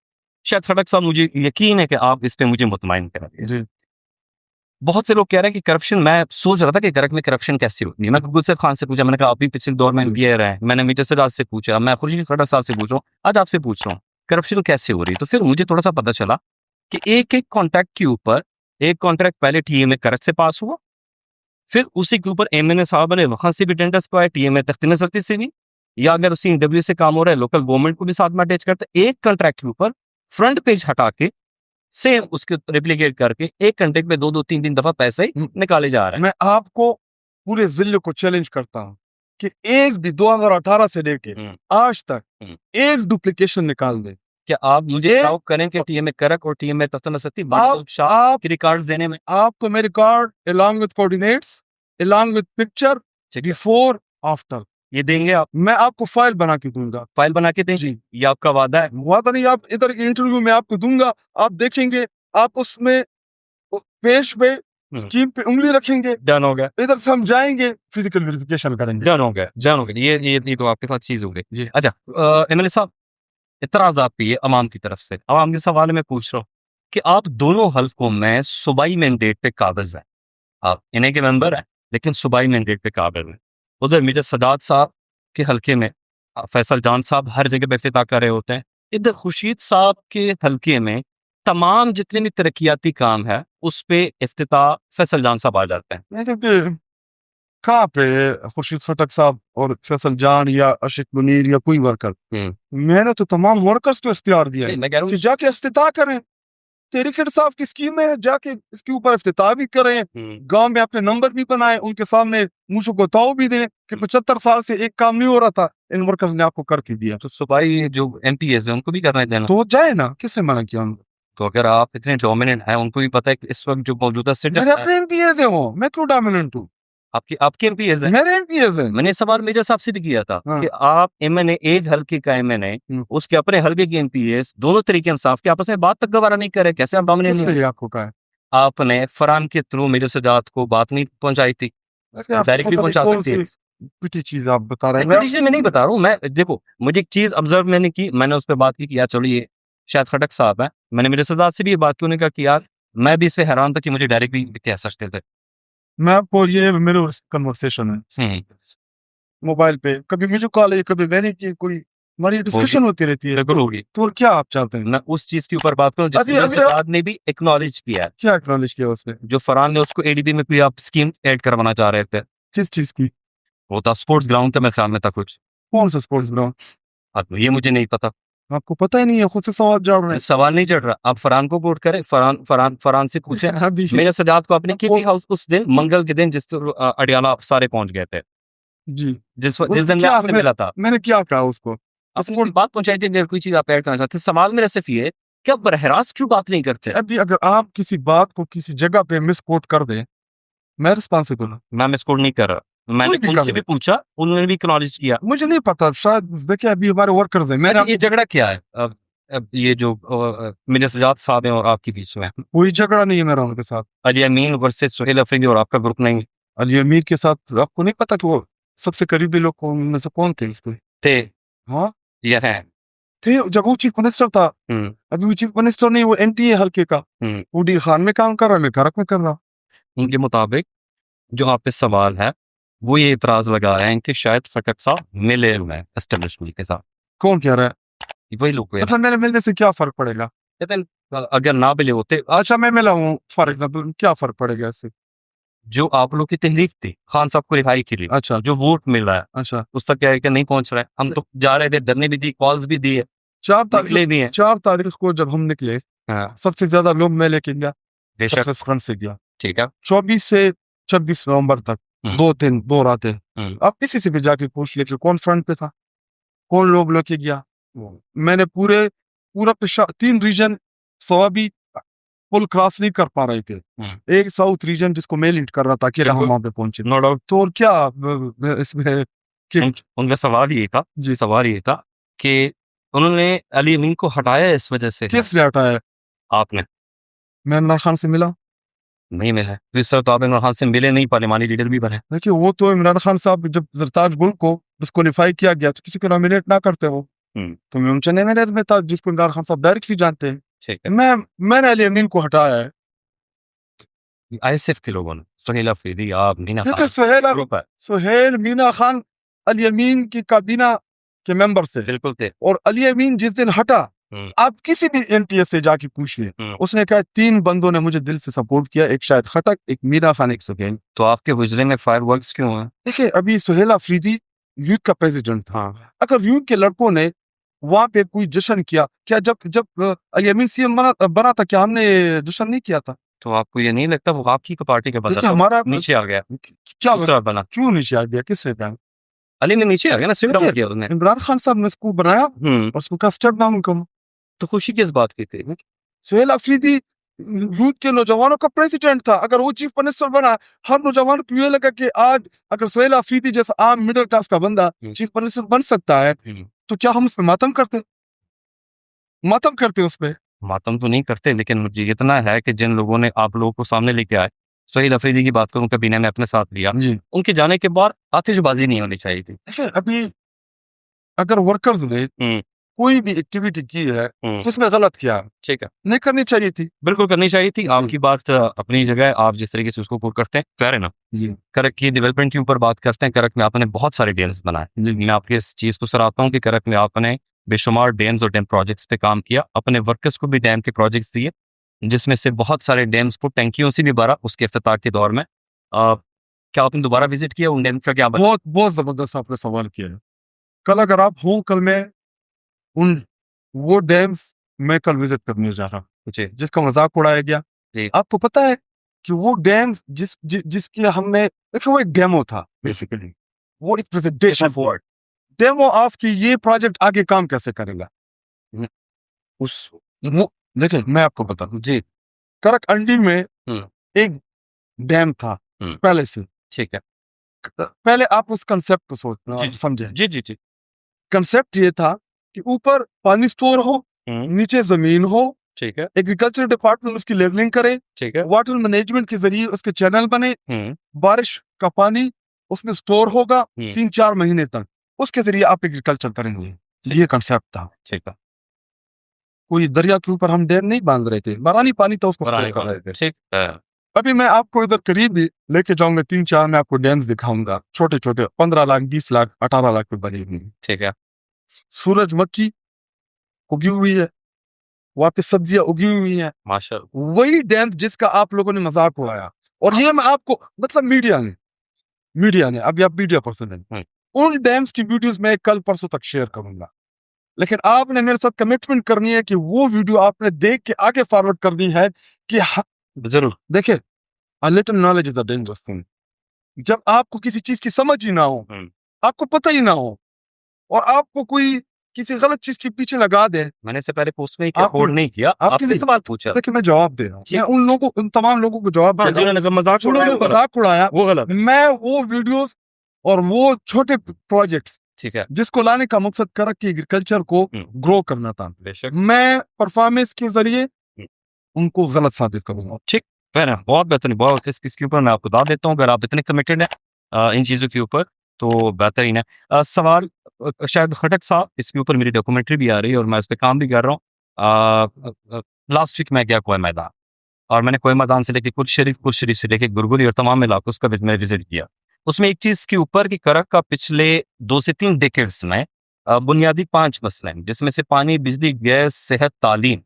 शायद खड़क साहब, मुझे यकीन है कि आप इस पे मुझे मुतमईन करेंगे। जी, बहुत से लोग कह रहे हैं कि करप्शन, मैं सोच रहा था कि करक में करप्शन कैसे होती है। मैं गुलशन खान से पूछा, मैंने कहा आप भी पिछले दौर में MPA रहे हैं। मैंने मीटर सिराज से पूछा, मैं खुर्शीद खड़क साहब से पूछ रहा हूँ, आज आपसे पूछ रहा हूँ करप्शन कैसे हो रही है। तो फिर मुझे थोड़ा सा पता चला कि एक कॉन्ट्रैक्ट के ऊपर एक कॉन्ट्रैक्ट पहले TA में करक से पास हुआ, फिर उसी के ऊपर एमएनए साहब ने वहां से भी टेंडर्स पाए, टीएमए तख्ती नजरती से भी, या अगर उसी इंटरव्यू से काम हो रहा है लोकल गवर्नमेंट को भी साथ में अटैच करते, एक कॉन्ट्रैक्ट के ऊपर फ्रंट पेज हटा के सेम उसके रेप्लिकेट करके एक कॉन्ट्रैक्ट में 2-2 3-3 दफा पैसे निकाले जा रहे हैं। मैं आपको पूरे जिले को चैलेंज करता हूँ कि एक भी 2018 से लेके आज तक एक डुप्लीकेशन निकाल दे। क्या आप मुझे एक- स्टॉप करें कि टीएमए करक और टीएमए तख्ता नजरती आप के रिकॉर्ड्स देने में? आपको मेरे card along with coordinates along with picture ठीक है, before after ये देंगे आप? मैं आपको फाइल बना के दूंगा फाइल बना के दें? जी। ये आपका वादा है? वादा नहीं, आप इधर इंटरव्यू में आपको दूंगा, आप देखेंगे, आप उसमें उस पेज पे स्कीम पे उंगली रखेंगे, डन हो गया, इधर से हम जाएंगे फिजिकल वेरिफिकेशन करेंगे। डन हो गया, डन हो गया। ये तो आपके साथ चीज हो गई जी। अच्छा, एमएलए साहब, इतराज आपकी है अवाम की तरफ से। अवाम के सवाल मैं पूछ रहा हूँ कि आप दोनों हल्कों में सूबाई मैंडेट पे काबिज हैं, आप इन्हें के मेंबर हैं लेकिन सूबाई मैंडेट पे काबिज हैं। उधर मीर सदात साहब के हल्के में फैसल जान साहब हर जगह पे इफ्तिताह कर रहे होते हैं, इधर खुर्शीद साहब के हल्के में तमाम जितने भी तरक्याती काम है उस पे इफ्तिताह फैसल जान साहब आ जाते हैं। मैं कहते कहाँ पे खुर्शीद फटक साहब और फैसल जान या अशिक मुनीर या कोई वर्कर, मैंने तो तमाम वर्कर्स को इख्तियार दिया है मैं कह रहा कि हूँ जाके इफ्तिताह करें। तहरीक साहब की स्कीम है, जाके इसके ऊपर इफ्तिताह भी करें, गांव में अपने नंबर भी बनाए, उनके सामने मुझे को ताव भी दें कि 75 साल से एक काम नहीं हो रहा था, इन वर्कर्स ने आपको करके दिया। तो सूबाई जो एमपीएस है उनको भी करना देना, तो जाए ना, किसने मना किया उनको? तो अगर आप इतने डोमिनेंट हैं, उनको भी पता है कि इस वक्त जो मौजूदा मेरे सेटअप है अपने एमपीएस है वो, मैं क्यों डोमिनेंट हूँ? आपके एमपीएस है। मेरे एमपीएस है। मैंने सवाल मेजर साहब से भी किया था हाँ। कि आप एमएनए एक हल्के का एमएनए उसके अपने हल्के की एमपीएस दोनों तरीके इंसाफ के आपस में बात तक गवारा नहीं करे, कैसे आप डोमिनेट नहीं? किसने आपको कहा है? आपने फरहान के थ्रू मेजर सजाद को बात नहीं पहुंचाई थी, डायरेक्टली पहुंचा सकती है। पिटी चीज आप बता रहे हैं। मैं नहीं बता रहा हूँ, मैं देखो मुझे एक चीज ऑब्जर्व मैंने की, मैंने उस पर बात की कि यार चलो ये शायद खटक साहब है, मैंने मेरे सजाद से भी ये बात क्यों नहीं कहा कि यार मैं भी इस पे हैरान था कि मुझे डायरेक्टली कह सकते थे। मैं आपको, ये मेरे कन्वर्सेशन है मोबाइल पे, कभी मुझे कॉल है, कभी मैंने की, कोई हमारी डिस्कशन होती रहती है। बिल्कुल होगी। तो क्या आप चाहते हैं? मैं उस चीज के ऊपर बात करूं अभी- जिसको अभी- सजाद ने भी एक्नॉलेज किया है, क्या एक्नॉलेज किया उसने? जो फरहान ने उसको एडीबी में कोई आप स्कीम ऐड करवाना चाह रहे थे, किस चीज की? वो था स्पोर्ट्स ग्राउंड का, मेरे ख्याल में था कुछ। कौन सा स्पोर्ट्स ग्राउंड? अब ये मुझे नहीं पता, आपको पता ही नहीं है, खुद से सवाल जवाब रहे हैं। सवाल नहीं चढ़ रहा। आप फरहान को कोट करें, फरहान से पूछे। अभी मेरे सजाद को अपने केपी हाउस उस दिन मंगल के दिन जिस अडियाला आप सारे पहुंच गए थे, जी, जिस दिन मैं क्या आपसे मिला था, मैंने क्या कहा उसको? आपने कोई बात पहुंचाई थी, अगर कोई चीज आप ऐड करना चाहते। सवाल मेरा सिर्फ ये, क्या बरहरास क्यों बात नहीं करते? अभी अगर आप किसी बात को किसी जगह पे मिस कोट कर दे, मैं रिस्पॉन्सिबल हूँ। मैं मिसकोट नहीं कर रहा, मैंने भी उनसे कर भी पूछा, उन्होंने भी एक्नॉलेज किया। मुझे नहीं पता, शायद देखिए अभी हमारे वर्कर्स हैं। मैंने अच्छा, ये झगड़ा क्या है अब ये जो मेरे सजाद साहब हैं और आपके बीच में? कोई झगड़ा नहीं है मेरा उनके साथ। अली अमीन वर्सेस सुहेल अफरीदी और आपका ग्रुप नहीं अली अमीर के साथ आपको नहीं पता कि वो सबसे करीबी लोग में से कौन थे इसके? थे? हाँ ये है। थे, जब वो चीफ मिनिस्टर था। अभी वो चीफ मिनिस्टर नहीं, वो एनटीए हल्के का उडी खान में काम कर रहा है, मैं करक में कर रहा। उनके मुताबिक जो आप पे सवाल है वो ये इतराज लगा रहे हैं कि शायद फटक साहब मिले हुए हैं एस्टेब्लिशमेंट के साथ। कौन कह रहा है? वही लोग मतलब मैंने मिलने से क्या फर्क पड़ेगा? कहते हैं अगर ना मिले होते, अच्छा मैं मिला हूँ फॉर एग्जाम्पल, क्या फर्क पड़ेगा इससे? जो आप लोग की तहरीक थी खान साहब को रिहाई के लिए, अच्छा जो वोट मिल रहा है, अच्छा, उस तक क्या है कि नहीं पहुंच रहा है। हम तो जा रहे थे, धरने भी दी, कॉल्स भी दी है, 4 भी हैं। तारीख को जब हम निकले, हाँ, सबसे ज्यादा लोग मैं लेके गया, बेशक, सबसे फ्रंट से गया। ठीक है। 24 से 26 नवंबर तक 2 दिन 2 रातें। आप किसी से भी जाके पूछ ले कि कौन फ्रंट पे था, कौन लोग लेके गया। मैंने पूरा 3 रीजन सवाबी पुल क्रॉस नहीं कर पा रहे थे। एक साउथ रीजन जिसको मैं लीड कर रहा था कि हम वहां पे पहुंचे। No doubt. तो और क्या इसमें उनका सवाल ये था जी, सवाल ये था कि उन्होंने अली अमीन को हटाया इस वजह से। किसने हटाया? आपने? मैं इमरान खान से मिला नहीं मिला तो इस तो आप इमरान खान से मिले नहीं, पार्लिमानी लीडर भी बने। देखिए वो तो इमरान खान साहब जब जरताज गुल को डिस्क्वालीफाई किया गया तो किसी को नॉमिनेट ना करते वो, तो मैं उनसे नॉमिनेट में था जिसको इमरान खान साहब डायरेक्टली जानते हैं। ठीक है। मैंने अली अमीन को हटाया है। आईएसएफ के लोगों ने, सुहेल अफरीदी, आप, मीना खान, सुहेल मीना खान अली अमीन की काबीना के मेंबर से बिल्कुल थे। और अली अमीन जिस दिन हटा आप किसी भी एनटीएस से जाके पूछ ले, उसने कहा 3 बंदों ने मुझे दिल से सपोर्ट किया, एक शायद खटक, एक मीरा खान, एक सुहेल। तो आपके हुजरे में फायरवर्क्स क्यों हैं? देखिए अभी सुहेल अफरीदी यूथ का प्रेसिडेंट था, अगर यूथ के लड़कों ने वहां पे कोई जश्न किया, क्या जब जब अमीन सीएम बना था, क्या हमने जश्न नहीं किया था? तो आपको ये नहीं लगता वो आपकी पार्टी का बंदा देखिए था, हमारा नीचे आ गया, क्या दूसरा बना, क्यों नीचे आ गया, किसने कहा? अली ने नीचे आ गया ना, स्टेप डाउन देखिए, किया उसने। इमरान खान साहब ने उसको बनाया और उसको कहा स्टेप डाउन करो। तो खुशी किस बात की थी? सुहेल अफरीदी यूथ के नौजवानों का प्रेसिडेंट था, अगर वो चीफ मिनिस्टर बना, हर नौजवान को ये लगा कि आज अगर सुहेल अफरीदी जैसा आम मिडिल क्लास का बंदा चीफ मिनिस्टर बन सकता है, तो क्या हम उस पर मातम करते उस पे? मातम तो नहीं करते, लेकिन मुझे इतना है कि जिन लोगों ने आप लोगों को सामने लेके आए, सुहेल अफरीदी की बात करूं, कबीना में अपने साथ लिया, उनके जाने के बाद आतिशबाजी नहीं होनी चाहिए थी। देखिए अभी अगर वर्कर्स ने कोई भी एक्टिविटी की है तो उसमें गलत किया, ठीक है, नहीं करनी चाहिए थी, बिल्कुल करनी चाहिए थी। आपकी बात अपनी जगह, आप जिस तरीके से उसको कोट करते हैं फेयर है ना। करक की डेवलपमेंट के ऊपर बात करते हैं, करक में आपने बहुत सारे डैम्स बनाए, मैं आपकी इस चीज को सराहता हूँ कि करक में आपने बेशुमार डैम्स और डैम प्रोजेक्ट्स पे काम किया, अपने वर्कर्स को भी डैम के प्रोजेक्ट्स दिए, जिसमें से बहुत सारे डैम्स को टैंकियों से भी भरा उसके इफ्तिताह के दौर में। क्या आपने दोबारा विजिट किया उन डैम का? क्या बहुत बहुत जबरदस्त आपने सवाल किया है। कल अगर आप हो, कल मैं उन वो डैम्स मैं कल विजिट करने जा रहा हूँ जिसका मजाक उड़ाया गया। आपको पता है कि वो डैम जिसके हमने देखिए, वो एक डेमो था बेसिकली, वो एक प्रेजेंटेशन फॉर डेमो ऑफ कि ये प्रोजेक्ट आगे काम कैसे करेगा। उस देखिए मैं आपको बता दूं जी, करक अंडी में एक डैम था पहले से, ठीक है, पहले आप उस कंसेप्ट को समझें। जी जी जी, कंसेप्ट ये था कि ऊपर पानी स्टोर हो, नीचे जमीन हो, ठीक है, एग्रीकल्चर डिपार्टमेंट उसकी लेवलिंग करे, ठीक है, वाटर मैनेजमेंट के जरिए उसके चैनल बने, बारिश का पानी उसमें स्टोर होगा 3-4 महीने तक, उसके जरिए आप एग्रीकल्चर करेंगे। ये कंसेप्ट था, ठीक है। कोई दरिया के ऊपर हम डैम नहीं बांध रहे थे, बारानी पानी था उसको स्टोर कर रहे थे, ठीक है। अभी मैं आपको इधर करीब ही लेके जाऊंगा, 3-4 में आपको डैम्स दिखाऊंगा, छोटे छोटे 15 लाख 20 लाख 18 लाख पे बने हुए, ठीक है। सूरजमुखी उगी हुई है, वहां पे सब्जियां उगी हुई हैं, माशाल्लाह। वही डैम जिसका आप लोगों ने मजाक उड़ाया, और ये मैं आपको मतलब मीडिया ने अभी आप मीडिया पर्सन है, उन डैम्स की वीडियोस मैं कल परसों तक शेयर करूंगा, लेकिन आपने मेरे साथ कमिटमेंट करनी है कि वो वीडियो आपने देख के आगे फॉरवर्ड करनी है कि जरूर देखिए, a little knowledge is a dangerous thing. जब आपको किसी चीज की समझ ही ना हो, आपको पता ही ना हो, और आपको कोई किसी गलत चीज के पीछे लगा दे, मैंने इससे पहले पोस्ट में होल्ड नहीं किया, आपसे सवाल पूछा, देखिए मैं जवाब दे रहा हूँ, मैं उन तमाम लोगों को जवाब दे रहा हूँ मजाक उड़ाया, वो गलत, मैं वो वीडियोस और वो छोटे प्रोजेक्ट्स, ठीक है, जिसको लाने का मकसद करक की एग्रीकल्चर को ग्रो करना था, मैं परफॉर्मेंस के जरिए उनको गलत साबित करूंगा। ठीक है ना, बहुत बेहतरीन, बहुत इसके ऊपर मैं आपको बता देता हूँ, अगर आप इतने कमिटेड हैं इन चीज़ों के ऊपर तो बेहतरीन है। सवाल शायद खटक साहब, इसके ऊपर मेरी डॉक्यूमेंट्री भी आ रही है और मैं उस पर काम भी कर रहा हूँ। लास्ट वीक मैं गया कोय मैदान, और मैंने कोय मैदान से लेके कुल शरीफ से लेके गुरगुरी और तमाम इलाकों उसका मैंने विजिट किया। उसमें एक चीज़ के ऊपर कि करक का पिछले 2 से 3 डिकेड्स में बुनियादी 5 मसले हैं, जिसमें से पानी, बिजली, गैस, सेहत, तालीम,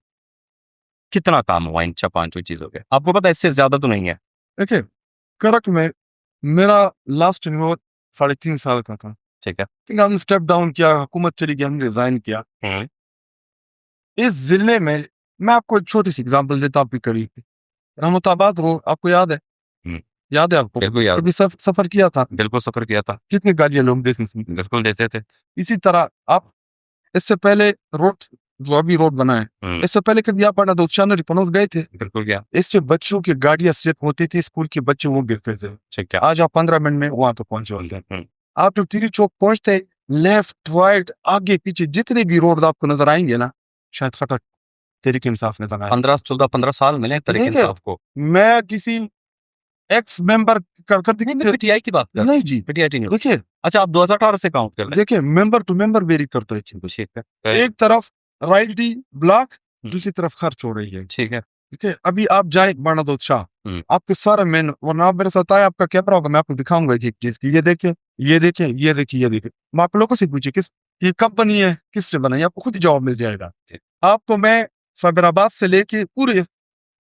कितना काम हुआ इन 5 चीजों के? आपको पता है इससे ज्यादा तो नहीं है। देखिए करक में मेरा लास्ट टेन्योर 3.5 साल का था, ठीक है, ठीक है, हमने स्टेप डाउन किया, हुकूमत चली गई, हमने रिजाइन किया। इस जिले में मैं आपको एक छोटी सी एग्जांपल देता हूँ, आपके करीब रहमताबाद रोड, आपको याद है? याद है आपको? बिल्कुल याद। कभी सफर किया था? बिल्कुल सफर किया था। कितनी गाड़ियां लोग देते थे? बिल्कुल देते थे। इसी तरह आप इससे पहले रोड जो अभी रोड बना है, इससे पहले कभी आप शानरी पनोस गए थे? बिल्कुल गया। इससे बच्चों की गाड़ियां स्लिप होती थी, स्कूल के बच्चे वो गिरते थे, ठीक है। आज आप 15 मिनट में वहां तक पहुंचे होंगे। आप जब तिरी चौक पहुंचते, लेफ्ट राइट आगे पीछे जितने भी रोड आपको नजर आएंगे ना, शायद खटक तहरीक इंसाफ नजर आए। 15 साल मिले तहरीक इंसाफ को। मैं किसी एक्स मेंबर कर पीटीआई की बात कर, नहीं जी, पीटीआई नहीं। देखिए, अच्छा आप 2018 से काउंट कर लें। देखिए मेंबर टू मेंबर वेरी करता है, ठीक है। एक तरफ रॉयल्टी ब्लॉक, दूसरी तरफ खर्च हो रही है, ठीक है, ठीक है। अभी आप जाए बाणादोत शाह, आपके सारे मेन, वरना आप मेरे साथ आए, आपका कैमरा होगा, मैं आपको दिखाऊंगा एक चीज की, ये देखिए, ये देखिए, ये देखिए, ये देखिए। मैं आप लोगों से पूछिए किस ये कब बनी है, किसने बनाई, आपको खुद ही जवाब मिल जाएगा। जी। आपको मैं साबराबाद से लेके पूरे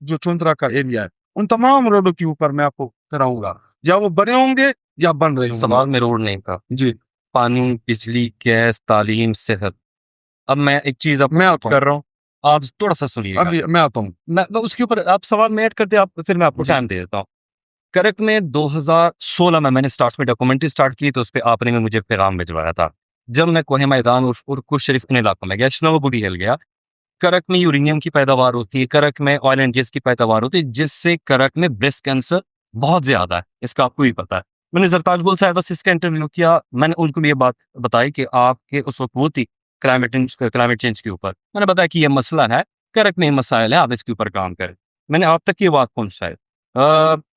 जो चुंद्रा का एरिया है उन तमाम रोडों के ऊपर मैं आपको कराऊंगा, या वो बने होंगे या बन रहे होंगे। सवाल में रोड नहीं था, जी पानी, बिजली, गैस, तालीम, सेहत। अब मैं एक चीज अब मैं आता हूँ, कर रहा हूँ, आप थोड़ा सा सुनिएगा। अभी मैं आता हूँ। मैं उसके ऊपर आप सवाल में ऐड करते, आप फिर मैं आपको जी। टाइम दे देता हूँ। करक में 2016 में मैंने स्टार्ट में डॉक्यूमेंट्री स्टार्ट की, तो उस पे आपने में मुझे पैगाम भिजवाया था। जब मैं कोहे मैदान और कुछ शरीफ इन इलाकों में गया, शनोबुडी हिल गया, करक में यूरेनियम की पैदावार होती है, करक में ऑयल एंड गैस की पैदावार होती है, जिससे करक में ब्रेस्ट कैंसर बहुत ज्यादा है, इसका आपको भी पता है। मैंने जरताज बुल साहब से इसका इंटरव्यू किया, मैंने उनको ये बात बताई कि आपके उस वक्त वो थी क्लाइमेट चेंज के ऊपर, मैंने बताया कि ये मसला है, करक में ये मसाइल है, आप इसके ऊपर काम करें। मैंने आप तक ये बात पहुंचाई।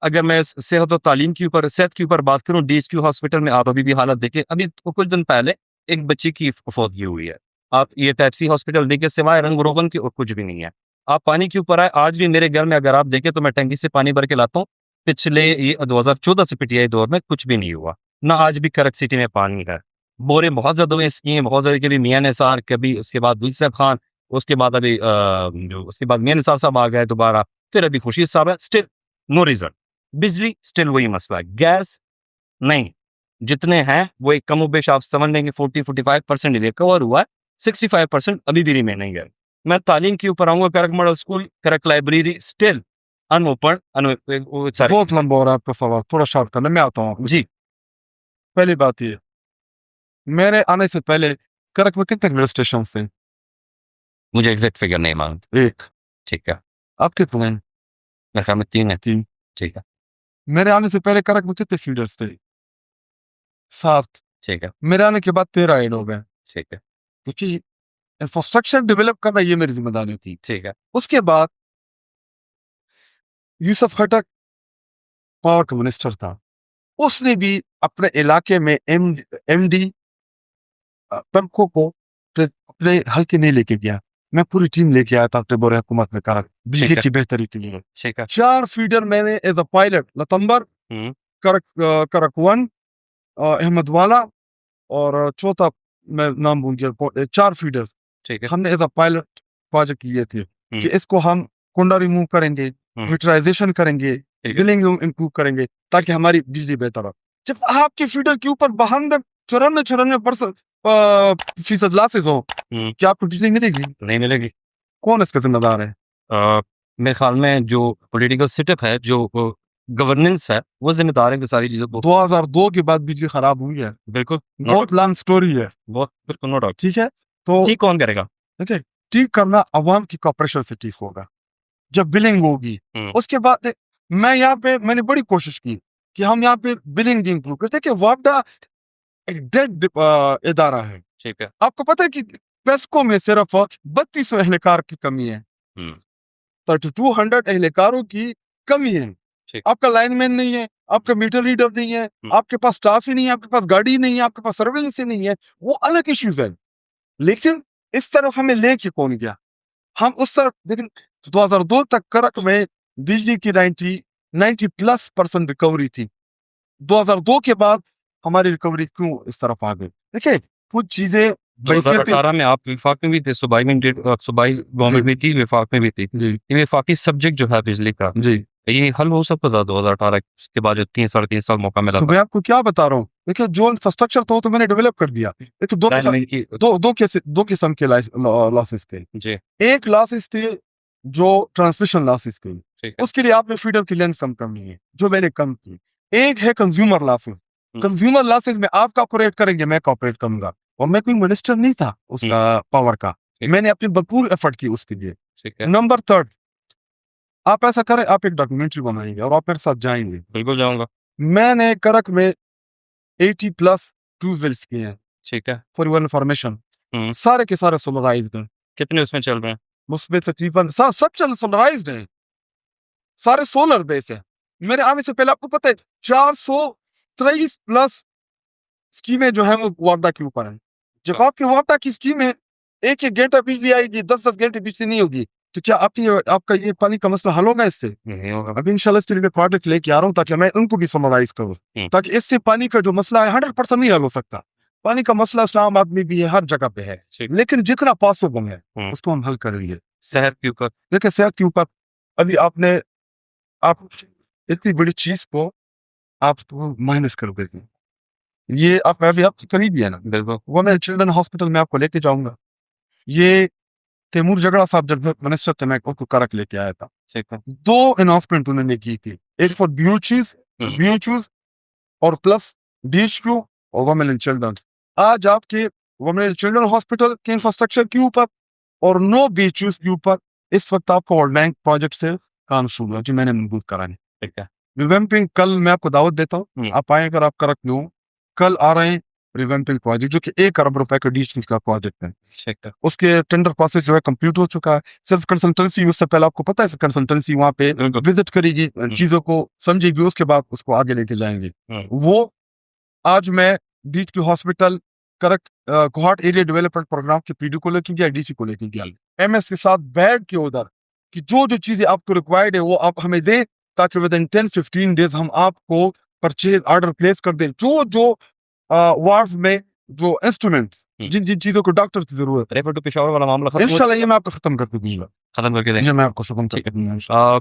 अगर मैं सेहत और तालीम के ऊपर, सेहत के ऊपर बात करूं, DHQ हॉस्पिटल में आप अभी भी हालत देखें, अभी कुछ दिन पहले एक बच्ची की फौतगी हुई है। आप ये टैप्सी हॉस्पिटल देखे, सिवाय रंग रोगन के और कुछ भी नहीं है। आप पानी के ऊपर आए, आज भी मेरे घर में अगर आप देखें तो मैं टंकी से पानी भर के लाता हूँ, पिछले ये 2014 से PTI दौर में कुछ भी नहीं हुआ ना, आज भी करक सिटी में पानी है। बोरे बहुत ज्यादा हुए स्कीम, बहुत ज्यादा, कभी मियां निसार, कभी उसके बाद दुल साहब खान, उसके बाद अभी जो उसके बाद मियां निसार साहब आ गए दोबारा, फिर अभी खुर्शीद साहब है, स्टिल नो रिजल्ट। बिजली स्टिल वही मसला है, गैस नहीं, जितने हैं वो एक कम बेश आप समझ लेंगे 40-45% रिकवर हुआ है, 65% अभी भी रिमेनिंग है। मैं तालीम के ऊपर आऊंगा, करक मॉडल स्कूल, करक लाइब्रेरी स्टिल अनओपन, बहुत लंबा हो रहा है आपका सवाल, थोड़ा शॉर्ट करना, मैं आता हूँ। जी। पहली बात ये, मेरे आने से पहले करक में कितने रेल स्टेशन थे? मुझे एग्जैक्ट फिगर नहीं मालूम। एक। ठीक है, आप कितने? मेरे ख्याल में 3 है। 3। ठीक है। मेरे आने से पहले करक में कितने फीडर्स थे? 7। ठीक है। मेरे आने के बाद 13 ऐड हो गए। ठीक है। क्योंकि इंफ्रास्ट्रक्चर डेवलप करना ये मेरी जिम्मेदारी थी। ठीक है। उसके बाद यूसुफ खटक पावर का मिनिस्टर था, उसने भी अपने इलाके में MD तबकों को अपने हल्के नहीं लेके गया। मैं पूरी टीम लेके आया था अपने बोरे हुकूमत में करक बिजली की बेहतरी के लिए। ठीक है। 4 फीडर मैंने एज अ पायलट, लतंबर, करक 1, अहमदवाला, और चौथा मैं नाम भूल गया, 4 फीडर ठीक है। हमने एज अ पायलट प्रोजेक्ट लिए थे कि इसको हम कुंडा रिमूव करेंगे, मीटराइजेशन करेंगे, बिलिंग इंप्रूव करेंगे ताकि हमारी बिजली बेहतर हो। जब आपके फीडर के ऊपर 94% लॉसेस हो, क्या आपको बिजली मिलेगी? नहीं मिलेगी। कौन इसका जिम्मेदार है? मेरे ख्याल में जो पॉलिटिकल सेटअप है, जो गवर्नेंस है, वो जिम्मेदार है कि सारी चीजों को। 2002 के बाद बिजली खराब हुई है, बिल्कुल, बहुत लॉन्ग स्टोरी है, बहुत बिल्कुल, नो डाउट। ठीक है? तो ठीक कौन करेगा? ठीक है, ठीक करना अवाम की कॉपरेशन से ठीक होगा, जब बिलिंग होगी। उसके बाद मैं यहाँ पे मैंने बड़ी कोशिश की कि हम यहाँ पे बिलिंग भी इंप्रूव करते। देखिए वापडा एक डेड इदारा है। ठीक है। आपको पता है कि पेस्को में सिर्फ 3200 एहलकार की कमी है, 3200 एहलकारों की कमी है। आपका लाइनमैन नहीं है, आपका मीटर रीडर नहीं है, आपके पास स्टाफ ही नहीं है, आपके पास गाड़ी नहीं है, आपके पास सर्वेलेंस ही नहीं है, वो अलग इश्यूज है। लेकिन इस तरफ हमें लेके कौन गया? हम उस तरफ, लेकिन 2002 तक करक में बिजली की 90+% रिकवरी थी। 2002 के बाद हमारी रिकवरी क्यों इस तरफ आ गई? देखिए कुछ चीजें 2018 में आप विफाक में भी थे, सूबाई में, सूबाई गवर्नमेंट भी थी, विफाक में भी थी। ये विफाकी सब्जेक्ट जो है बिजली का, जी, ये हल हो सकता था 2018 के बाद, जो 3-3.5 साल मौका मिला तो था। मैं आपको क्या बता रहा हूँ, देखिए जो इंफ्रास्ट्रक्चर था वो तो मैंने डेवलप कर दिया। देखिए दो किस्म के लॉसेस थे। जी। एक लॉसेस थे जो ट्रांसमिशन लॉसेस थे, उसके लिए आपने फीडर की लेंथ कम करनी है, जो मैंने कम की। एक है कंज्यूमर लॉसेस। कंज्यूमर लॉसेस में आप कॉपरेट करेंगे, मैं कॉपरेट करूंगा, और मैं कोई मिनिस्टर नहीं था उसका पावर का, मैंने अपनी भरपूर एफर्ट की उसके लिए। नंबर 3, आप ऐसा करें, आप एक डॉक्यूमेंट्री बनाएंगे और आप मेरे साथ जाएंगे। बिल्कुल जाऊंगा। मैंने करक में 80+ ट्यूबवेल्स किए हैं। ठीक है। फॉर योर इन्फॉर्मेशन, सारे के सारे सोलराइज्ड हैं। कितने उसमें चल रहे हैं? उसमें तकरीबन सब चल सोलराइज्ड हैं, सारे सोलर बेस है। मेरे आने से पहले आपको पता है 423+ स्कीमें जो है वो वापडा के ऊपर है। जब आपकी वापडा की स्कीम है, 1-1 घंटा बिजली आएगी, 10-10 घंटे बिजली नहीं होगी, तो क्या आपका ये पानी का मसला हल होगा इससे? नहीं होगा। अभी इंशाल्लाह इसके लिए प्रोजेक्ट लेके आ रहा हूँ ताकि मैं उनको भी समराइज करूँ, ताकि इससे पानी का जो मसला है 100% नहीं हल हो सकता, पानी का मसला आम आदमी भी है, हर जगह पे है, ठीक। लेकिन जितना पॉसिबल है उसको हम हल करेंगे। सेहत के ऊपर देखिए सेहत के ऊपर अभी आप इतनी बड़ी चीज को आप माइनस करोगे, ये आप अभी आपके करीब ही है ना, बिल्कुल वो मैं चिल्ड्रन हॉस्पिटल में आपको लेके जाऊंगा। ये तैमूर जगड़ा साहब जब मिनिस्टर थे मैं उनको करक लेके आया था, ठीक है 2 अनाउंसमेंट उन्होंने की थी, एक फॉर बीएचयूज और प्लस डीएचक्यू और वुमेन एंड चिल्ड्रन। आज आपके वुमेन एंड चिल्ड्रन हॉस्पिटल के इंफ्रास्ट्रक्चर के ऊपर और नो बीएचयूज के ऊपर इस वक्त आपको वर्ल्ड बैंक प्रोजेक्ट से काम शुरू है जो मैंने मंजूर कराने। ठीक है रिवैम्पिंग कल मैं आपको दावत देता हूँ, आप आए अगर आप करक लो, कल आ रहे हैं रिवैम्पिंग प्रोजेक्ट जो कि 1 अरब रुपए का डीएचक्यू का प्रोजेक्ट है। ठीक है उसके टेंडर प्रोसेस जो है कंप्लीट हो चुका है। सिर्फ कंसल्टेंसी उससे पहले आपको पता है कंसल्टेंसी वहां पे विजिट करेगी, चीजों को समझेगी, उसके बाद उसको आगे लेके जाएंगे। वो आज मैं डीएचक्यू हॉस्पिटल करक कोहाट एरिया डेवलपमेंट प्रोग्राम के पीडी को लेके गया, डीसी को लेके गया, एमएस के साथ बैठ के उधर कि जो जो चीजें आपको रिक्वायर्ड है वो आप हमें दें ताकि विद इन 10-15 डेज हम आपको परचेज ऑर्डर प्लेस कर दें। जो जो वार्ड में जो इंस्ट्रूमेंट्स जिन जिन चीजों को डॉक्टर की जरूरत है, रेफर टू पेशावर वाला मामला खत्म इंशाल्लाह ये मैं आपको खत्म कर दूंगा, खत्म करके दें। ये मैं आपको शुक्र ठीक है। कर दूंगा।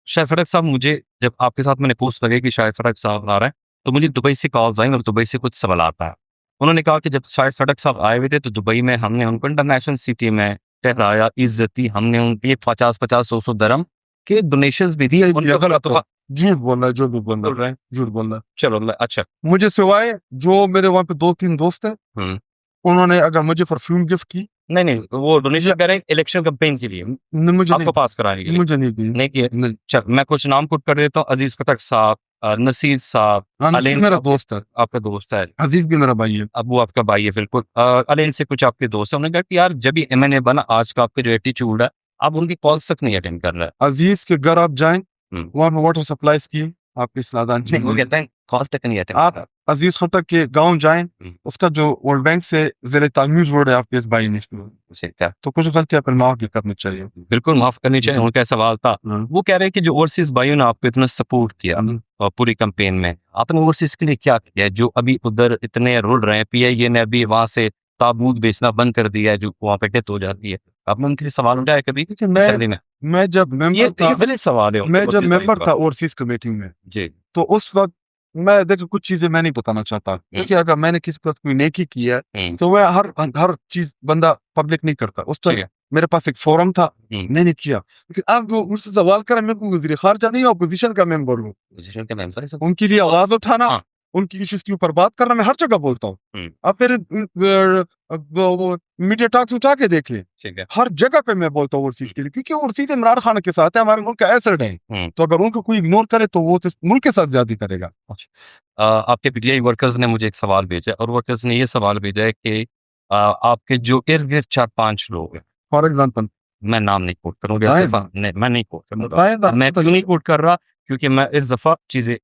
शायद फरक साहब, मुझे जब आपके साथ मैंने पोस्ट लगे कि शायद फरक साहब आ रहे हैं तो मुझे दुबई से कॉल्स आई और दुबई से कुछ सवाल आता है। उन्होंने कहा कि जब शायद फरक साहब आए हुए थे तो दुबई में हमने उनको इंटरनेशनल सिटी में ठहराया, इज्जत दी, हमने उनके 50-50 100 दरम के डोनेशंस भी दी। गलत हो, झूठ बोलना है, जो भी बोल बोल रहे हैं, झूठ बोलना। चलो अच्छा मुझे सिवाय जो मेरे वहां पे 2-3 दोस्त हैं उन्होंने अगर मुझे परफ्यूम गिफ्ट की, नहीं वो डोनेशन कह रहे हैं इलेक्शन कैंपेन के लिए मुझे आपको पास कराने के लिए, मुझे नहीं दी, नहीं किया। चल मैं कुछ नाम पुट कर देता हूँ, अजीज फटक साहब, नसीर साहब, अलीन मेरा दोस्त है, आपका दोस्त है, अजीज भी मेरा भाई है, अबू आपका भाई है, बिल्कुल। अलीन से कुछ आपके दोस्त है। उन्होंने कहा कि यार जब भी एमएनए बना आज का आपका जो एटीट्यूड है आप उनकी कॉल्स तक नहीं अटेंड कर रहे हैं। अजीज के घर आप जाएं वहां पे वाटर सप्लाई की आपके इस्लादान नहीं, वो कहते हैं कॉल तक नहीं अटेंड। आप अजीज खटक के गांव जाएं, उसका जो वर्ल्ड बैंक से ज़ेरे तामीर रोड है आपके इस भाई ने, तो कुछ गलतियां पर माफ भी करनी चाहिए, बिल्कुल माफ करनी चाहिए। उनका सवाल था, वो कह रहे हैं कि जो ओवरसीज भाइयों ने आपको इतना सपोर्ट किया पूरी कैंपेन में, आपने ओवरसीज के लिए क्या किया है जो अभी उधर इतने रुल रहे हैं? पीआईए ने अभी वहां से ताबूत बेचना बंद कर दिया है जो वहाँ पे डेथ हो जाती है। आपने उनके सवाल उठाया कभी? मैं जब मेंबर था ओवरसीज कमेटी में जी, तो उस वक्त मैं देखिए कुछ चीजें मैं नहीं बताना चाहता क्योंकि अगर मैंने किसी पर कोई नेकी की है तो मैं हर चीज बंदा पब्लिक नहीं करता। उस टाइम मेरे पास एक फोरम था, मैंने किया। लेकिन आप जो मुझसे सवाल करें, मैं कोई वज़ीर खारजा नहीं, अपोजिशन का मेंबर हूँ, उनके लिए आवाज उठाना, उनकी इश्यूज के ऊपर बात करना मैं हर जगह बोलता हूँ। अब फिर मीडिया टॉक्स उठा के देख ले, हर जगह पे मैं बोलता हूँ ओवरसीज के लिए, क्योंकि ओवरसीज इमरान खान के साथ है, हमारे मुल्क का एसेट है, तो अगर उनको कोई इग्नोर करे तो वो तो मुल्क के साथ ज्यादा करेगा। आपके पीटीआई वर्कर्स ने मुझे एक सवाल भेजा और वर्कर्स ने ये सवाल भेजा है कि आपके जो इर्द गिर्द 4-5 लोग हैं, फॉर एग्जाम्पल मैं नाम नहीं कोट करूंगा, मैं नहीं कोट करूंगा, मैं क्यों नहीं कोट कर रहा, क्योंकि मैं इस दफा चीजें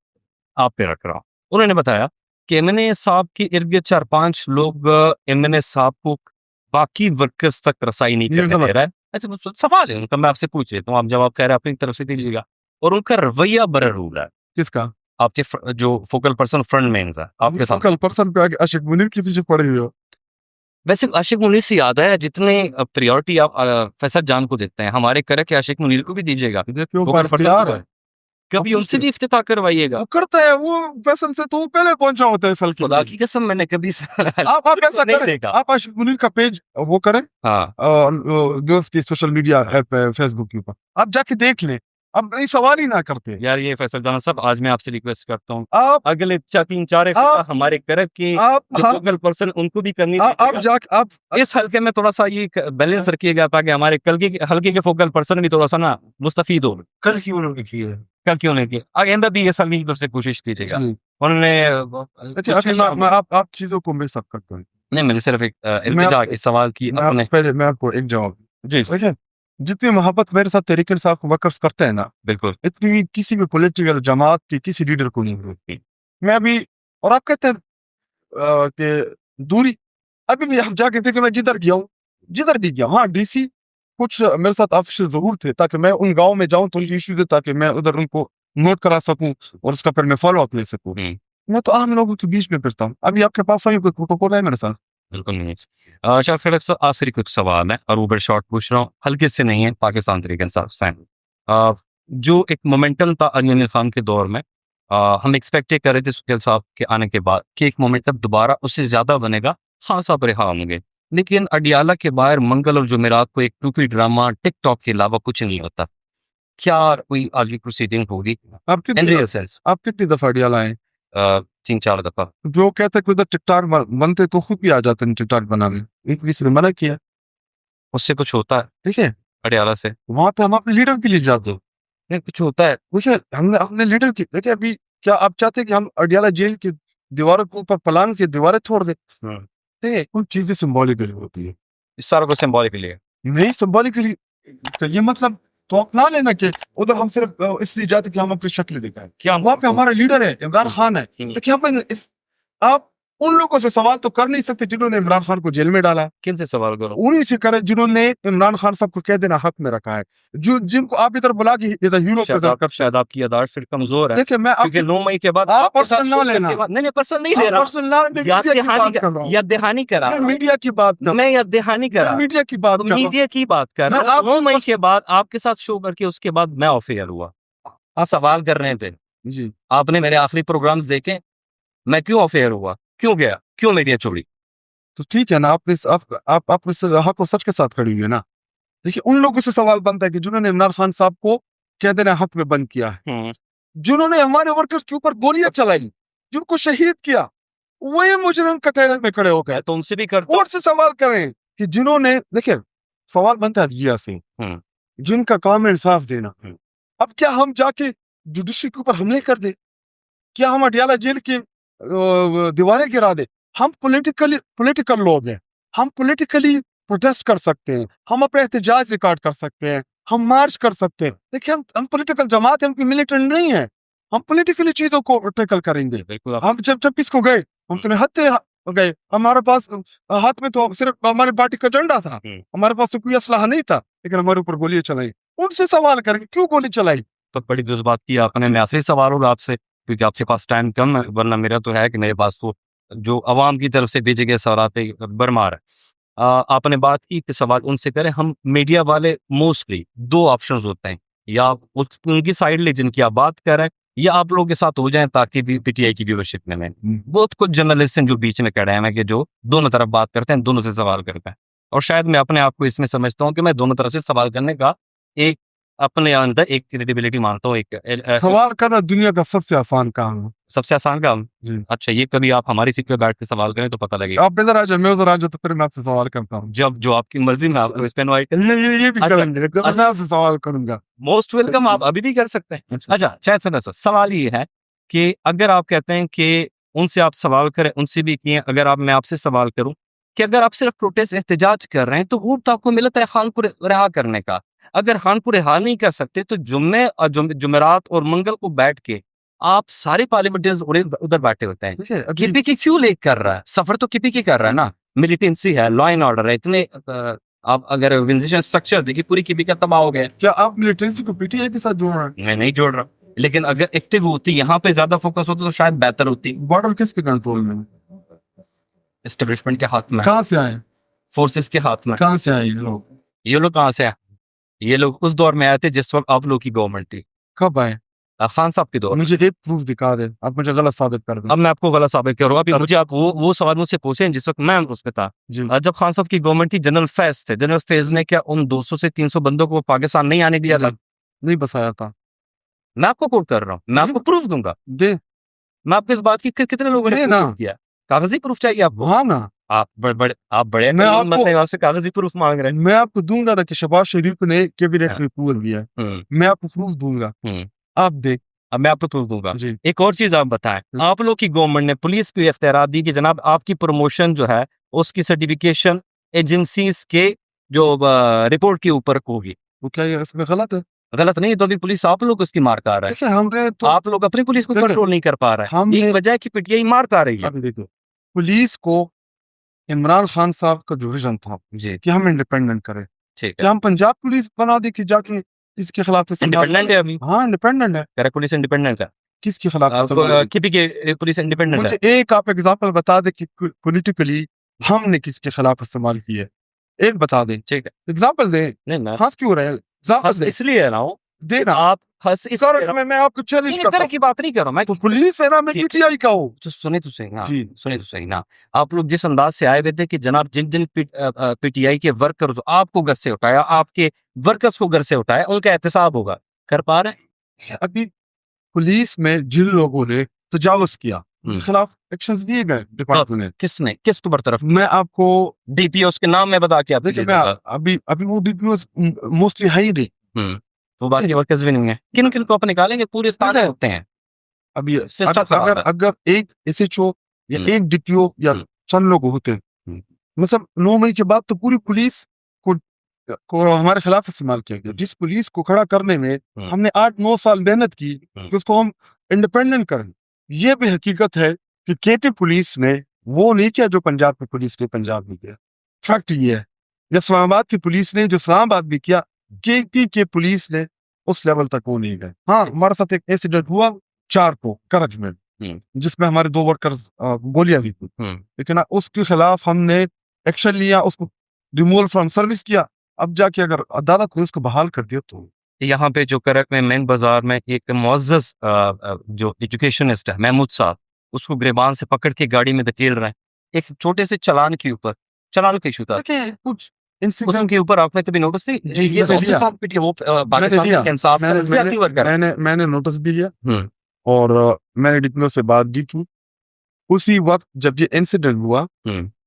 आप पे रख रहा हूँ। उन्होंने बताया कि एमएनए साहब के इर्द गिर्द 4-5 लोग एमएनए साहब को बाकी वर्कर्स तक रसाई नहीं करने दे रहा है। अच्छा सवाल है उनका, मैं आपसे पूछ लेता हूँ, आप जवाब कह रहे हैं अपनी तरफ से दीजिएगा। और उनका रवैया बड़ा रूल है। किसका? आपके जो फोकल पर्सन फ्रंट मेन है आपके साथ, फोकल पर्सन पे आगे आशिक मुनीर के पीछे पड़े हुए हो। वैसे आशिक मुनीर से याद है, जितने प्रायोरिटी आप फैसल जान को देते हैं, हमारे करे के आशिक मुनीर को भी दीजिएगा। कभी उनसे भी इफ्तिताह करवाइएगा। करता है वो फैसल से, तो वो पहले पहुंचा होता है सल के। खुदा की कसम मैंने कभी आप ऐसा करें, आप आशिक मुनीर का पेज वो करें, जो उसकी सोशल मीडिया ऐप है फेसबुक के ऊपर, आप जाके देख लें, अब नहीं सवाल ही ना करते यार। ये फैसल जाना साहब, आज मैं आपसे रिक्वेस्ट करता हूँ, आप अगले 3-4 हमारे करक के फोकल पर्सन उनको भी करनी, आप इस हल्के में थोड़ा सा ये बैलेंस रखिएगा ताकि हमारे हल्के के फोकल पर्सन भी थोड़ा सा ना मुस्तफीद हो। कल क्यों नहीं किया? आगे भी ये साल की तरफ से कोशिश कीजिएगा। उन्होंने आप चीजों को मिस अप करते हैं। नहीं, मैंने सिर्फ एक इल्तिजा के सवाल की पहले मैं आपको एक जवाब जी, जितनी मोहब्बत मेरे साथ तहरीक इंसाफ वर्कर्स करते हैं ना, बिल्कुल इतनी किसी भी पॉलिटिकल जमात की किसी लीडर को नहीं होती। मैं अभी, और आप कहते हैं कि दूरी, अभी भी हम जाके देखे, मैं जिधर भी गया, हाँ डीसी कुछ मेरे साथ ऑफिशियल जरूर थे ताकि मैं उन गाँव में जाऊं तो उनकी इश्यूज है ताकि मैं उधर उनको नोट करा सकूं और उसका फिर मैं फॉलो अप ले सकूं। मैं तो आम लोगों के बीच में फिरता हूँ। अभी आपके पास कोई प्रोटोकॉल है मेरे साथ? बिल्कुल नहीं। शायद खड़क साहब आखिरी कुछ सवाल है और वो बड़े शॉर्ट पूछ रहा हूँ, हल्के से नहीं है, पाकिस्तान तरीके इंसाफ से। जो एक मोमेंटम था अली अमीर खान के दौर में, हम एक्सपेक्ट कर रहे थे सुहेल साहब के आने के बाद कि एक मोमेंटम दोबारा उससे ज्यादा बनेगा, खान साहब रिहा होंगे, लेकिन अडियाला के बाहर मंगल और जुमेरात को एक टूपी ड्रामा टिकटॉक के अलावा कुछ नहीं होता। क्या कोई आगे प्रोसीडिंग होगी आप इन कितनी रियल सेंस? आप कितनी दफा अडियाला आए? 3-4 दफा। जो कहते हैं कि उधर टिकटॉक बनते तो खुद भी आ जाते हैं टिकटॉक बनाने, एक बीच में मना किया। उससे कुछ होता है ठीक है, अडियाला से? वहां पे हम अपने लीडर के लिए जाते हैं। नहीं, कुछ होता है। देखिए हमने अपने लीडर की, देखिए अभी क्या आप चाहते हैं कि हम अडियाला जेल की दीवारों के ऊपर पलांग की दीवारें छोड़ दें? ठीक है, कुछ चीजें सिंबॉलिकली होती है, इस सारा को सिंबॉलिकली है। नहीं सिंबॉलिकली ये मतलब तो आप ना लेना कि उधर हम सिर्फ इसलिए जाते कि हम अपनी शक्ल दिखाएं। क्या वहां पे हमारा लीडर है, इमरान खान है, तो क्या आप उन लोगों से सवाल तो कर नहीं सकते जिन्होंने इमरान खान को जेल में डाला। किन से सवाल करो? उन्हीं से करें जिन्होंने इमरान खान साहब को कह देना हक में रखा है, जो जिनको आप इधर बुला के इधर हीरो प्रेजेंट करते हैं। शायद आपकी यादाश्त फिर कमजोर है, देखिए मैं क्योंकि 9 मई के बाद आप आपके साथ पर्सन ना शो लेना। करके बाद- नहीं पर्सन नहीं ले रहा, पर्सन ना, मैं मीडिया की बात कर रहा हूँ। याद दहानी करा, मैं मीडिया की बात कर मैं याद दहानी मैं करा, मीडिया की बात कर रहा हूँ। मीडिया की बात कर मैं रहा हूँ। आपको 9 मई के बाद आपके साथ शो करके उसके बाद मैं ऑफ एयर हुआ, आप सवाल कर रहे थे, जी आपने मेरे आखिरी प्रोग्राम्स देखे, मैं क्यों ऑफ एयर हुआ, क्यों गया, क्यों मीडिया छोड़ी? तो ठीक है ना, आप इस हक और सच के साथ खड़ी हुई है ना। देखिए उन लोगों से सवाल बनता है कि जिन्होंने इमरान खान साहब को कह देना हक में बंद किया है, जिन्होंने हमारे वर्कर्स के ऊपर गोलियां चलाई, जिनको शहीद किया, वही मुजरिम कटहरे में खड़े हो गए। तो उनसे भी करता और से सवाल करें कि जिन्होंने, देखिए सवाल बनता है रिया से, जिनका काम है इंसाफ देना। अब क्या हम जाके जुडिशरी के ऊपर हमले कर दे? क्या हम अडियाला जेल की दीवारें गिरा दे? हम पॉलिटिकल लोग हैं, हम पॉलिटिकली प्रोटेस्ट कर सकते हैं, हम अपने एहतजाज रिकॉर्ड कर सकते हैं, हम मार्च कर सकते हैं। देखिए हम पॉलिटिकल जमात है, हम मिलिटेंट नहीं है, हम पॉलिटिकली चीजों को टैकल करेंगे। हम जब किसको गए, हम तो निहत्थे गए, हमारे पास हाथ में तो सिर्फ हमारी पार्टी का झंडा था, हमारे पास तो कोई असलाह नहीं था, लेकिन हमारे ऊपर गोलियां चलाई। उनसे सवाल करेंगे क्यों गोली चलाई। तो बड़ी बात की आपने। मैं आखिरी सवाल होगा आपसे, क्योंकि आपके पास टाइम कम है, वरना मेरा तो है कि मेरे पास तो जो अवाम की तरफ से भेजे गए सवाल पे बरमार है। आपने बात की कि सवाल उनसे करें, हम मीडिया वाले मोस्टली 2 ऑप्शंस होते हैं, या उनकी साइड ले जिनकी आप बात कर रहे हैं, या आप लोगों के साथ हो जाएं ताकि पीटीआई की व्यूअरशिप में बहुत कुछ जर्नलिस्ट हैं जो बीच में खड़े हैं, कि जो दोनों तरफ बात करते हैं, दोनों से सवाल करते हैं, और शायद मैं अपने आप को इसमें समझता हूँ कि मैं दोनों तरफ से सवाल करने का एक अपने अंदर एक क्रेडिबिलिटी मानता हूँ। एक सवाल करना दुनिया का सबसे आसान काम है। सबसे आसान काम? जी। अच्छा, ये कभी आप हमारी सीट पे बैठ के सवाल करें तो पता लगेगा। आप इधर आ जाओ, मैं उधर आ जाऊँ, तो फिर मैं आपसे सवाल करता हूँ। जब जो आपकी मर्जी में आपको स्पेन वाइट ये भी अच्छा, करेंगे, तो मैं आपसे सवाल करूंगा। मोस्ट वेलकम, आप अभी भी कर सकते हैं। अच्छा शायद सुनो, सवाल ये है कि अगर आप कहते हैं कि उनसे आप सवाल करें, उनसे भी किए, अगर आप मैं आपसे सवाल करूं कि अगर आप सिर्फ प्रोटेस्ट एहतजाज कर रहे हैं तो वोट तो आपको मिलता है खानपुर रिहा करने का। अगर खानपुर रिहा नहीं कर सकते तो जुमेरात और मंगल को बैठ के आप सारे पार्लियामेंटेरियंस उधर बैठे होते हैं। केपीके क्यों लेक कर रहा है? सफर तो केपीके कर रहा है ना, मिलिटेंसी है, लॉ एंड ऑर्डर है, इतने आप अगर ऑर्गेनाइजेशन स्ट्रक्चर देखिए पूरी केपीके तबाह हो गया। क्या आप मिलिटेंसी को पीटीआई के साथ जोड़ रहे हैं? मैं नहीं जोड़ रहा, लेकिन अगर एक्टिव होती, यहाँ पे ज्यादा फोकस होता तो शायद बेहतर होती। बॉर्डर किसके कंट्रोल में? एस्टेब्लिशमेंट के हाथ में। कहाँ से आए? फोर्सेस के हाथ में। कहाँ से आए ये लोग? ये लोग कहाँ से आए? ये लोग उस दौर में आए थे जिस वक्त आप लोग की गवर्नमेंट थी। कब आए? खान साहब के दौर। मुझे एक प्रूफ दिखा दे, आप मुझे गलत साबित कर दो। अब मैं आपको गलत साबित करूंगा। अभी मुझे आप वो सवाल मुझसे पूछे जिस वक्त मैं उसमें था। जब खान साहब की गवर्नमेंट थी, जनरल फैज थे, जनरल फैज ने क्या उन 200 से 300 बंदों को पाकिस्तान नहीं आने दिया था? नहीं बसाया था। मैं आपको कोट कर रहा हूँ, मैं आपको प्रूफ दूंगा। दे, मैं आपको इस बात की कितने लोगों ने किया? कागजी प्रूफ चाहिए आपको? हाँ ना, आप बड़े मैं आपसे कागजी प्रूफ मांग रहे हैं। मैं आपको दूंगा ना कि शहबाज शरीफ ने कैबिनेट में अप्रूवल दिया है, मैं आपको प्रूफ दूंगा, आप देख। अब मैं आपको प्रूफ दूंगा। जी। एक और चीज आप बताएं, आप लोग की गवर्नमेंट ने पुलिस को इख्तियार दी कि जनाब आपकी प्रमोशन जो है उसकी सर्टिफिकेशन एजेंसीज के जो रिपोर्ट के ऊपर होगी। वो क्या ये इसमें गलत है? गलत नहीं, तो अभी पुलिस आप लोग उसकी मार खा रहा है। हमने तो आप लोग अपनी पुलिस को कंट्रोल नहीं कर पा रहे हैं, एक वजह की पीटीआई मार खा रही है। अभी देखो, पुलिस को इमरान खान साहब का जो विजन था जी कि हम इंडिपेंडेंट करें, ठीक है, क्या हम पंजाब पुलिस बना दी कि जाके इसके खिलाफ इंडिपेंडेंट है अभी? हाँ इंडिपेंडेंट है। करेक्ट, पुलिस इंडिपेंडेंट है। किसके खिलाफ इस्तेमाल हुई? किसी की पुलिस इंडिपेंडेंट है। मुझे एक आप एग्जांपल बता दे कि पॉलिटिकली हमने किसके खिलाफ इस्तेमाल की है, एक बता दे, ठीक है। एग्जांपल दे। नहीं मैं हंस क्यों रहे हैं? एग्जांपल हंस दे इसलिए रहा हूँ दे ना आप हंस सर, इसलिए मैं आपको चैलेंज नहीं, करता तरह हूँ। की बात नहीं कर रहा हूँ मैं। तो पुलिस है ना, मैं कि- पीटीआई का हूँ तो सुने तो सही ना, जी। सुने तो सही ना। आप लोग जिस अंदाज से आए हुए थे कि जनाब जिन जिन पीटीआई के वर्कर्स आपको घर से उठाया, आपके वर्कर्स को घर से उठाया, उनका एहतसाब होगा, कर पा रहे हैं? अभी पुलिस में जिन लोगों ने तजावुज किया हम्म। उनके खिलाफ एक्शन लिए गए डिपार्टमेंट ने। किसने, किसको बरतरफ? मैं आपको डीपीओ के नाम में बता के आपको देखिए, दे मैं दूंगा। अभी अभी वो डीपीओ मोस्टली है ही नहीं। वो बाकी वर्कर्स भी नहीं है, किन किन को आप निकालेंगे, पूरे ताने होते हैं। अभी सिस्टम खराब अगर है। अगर एक एसएचओ या हम्म। एक डीपीओ या हम्म। चंद लोग होते हैं, हम्म। मतलब 9 मई के बाद तो पूरी पुलिस को हमारे खिलाफ इस्तेमाल किया गया। जिस पुलिस को खड़ा करने में हमने 8-9 साल मेहनत की कि उसको हम इंडिपेंडेंट करें। ये भी हकीकत है कि केटी पुलिस ने वो नहीं किया जो पंजाब की पुलिस ने पंजाब में किया। फैक्ट ये है, या इस्लामाबाद की पुलिस ने जो इस्लामाबाद भी किया, केटी के पुलिस ने उस लेवल तक वो नहीं गए। हाँ, हमारे साथ एक इंसिडेंट हुआ 4 को करक में, जिसमें हमारे 2 वर्कर्स गोलियां भी थी, लेकिन उसके खिलाफ हमने एक्शन लिया, उसको रिमूवल फ्रॉम सर्विस किया। अब जाके अगर अदालत ने उसको बहाल कर दिया तो यहाँ पे जो करक में मेन बाजार में एक मुअज़्ज़ज़ जो एजुकेशनिस्ट है महमूद साहब, उसको गिरबान से पकड़ के गाड़ी में धकेल रहे हैं एक छोटे से चालान के ऊपर। चालान का इशू था, देखिए कुछ इंसिडेंट उसके ऊपर आपने कभी नोटिस नहीं? जी, ये मैंने लिया। वो पाकिस्तान लिया। के इंसाफ का नजरियाती वर्कर है। मैंने नोटिस भी लिया हम्म। और मैंने डिप्लो से बात भी की। उसी वक्त जब ये इंसिडेंट हुआ,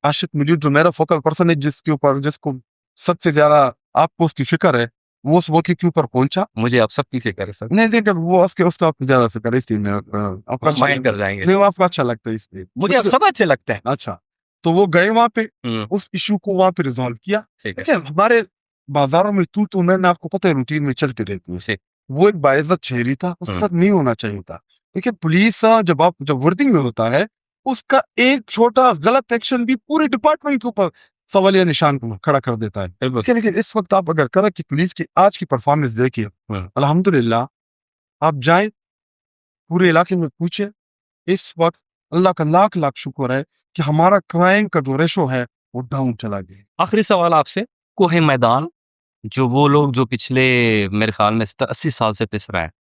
आशिक मुझे जो मेरा फोकल पर्सन है, जिसको सबसे ज्यादा आपको उसकी फिक्र है, वो उस मौके के ऊपर पहुंचा। मुझे आप सबकी फिक्र है सर, नहीं देखिए, वो उसका आपको ज्यादा फिक्र है, इसलिए मैं आपका अच्छा माइंड कर जाएंगे। नहीं, वो आपको अच्छा लगता है इसलिए मुझे आप सब अच्छे लगते हैं। अच्छा। तो वो गए वहां पे, उस इशू को वहां पे रिजॉल्व किया। देखिए हमारे बाजारों में तू मैं आपको पता है रूटीन में चलती रहती है। वो एक बाइज्जत शहरी था, उसके साथ नहीं होना चाहिए था। देखिए पुलिस जब वर्दिंग में होता है, उसका एक छोटा गलत एक्शन भी पूरे डिपार्टमेंट के ऊपर सवालिया निशान को खड़ा कर देता है। लेकिन इस वक्त आप अगर करक की पुलिस की आज की परफॉर्मेंस देखिए, अल्हम्दुलिल्लाह, आप जाए पूरे इलाके में पूछे, इस वक्त अल्लाह का लाख लाख शुक्र है कि हमारा क्राइम का जो रेशो है वो डाउन चला गया। आखिरी सवाल आपसे, कोहे मैदान जो वो लोग जो पिछले मेरे ख्याल में 80 साल से पिस रहे हैं,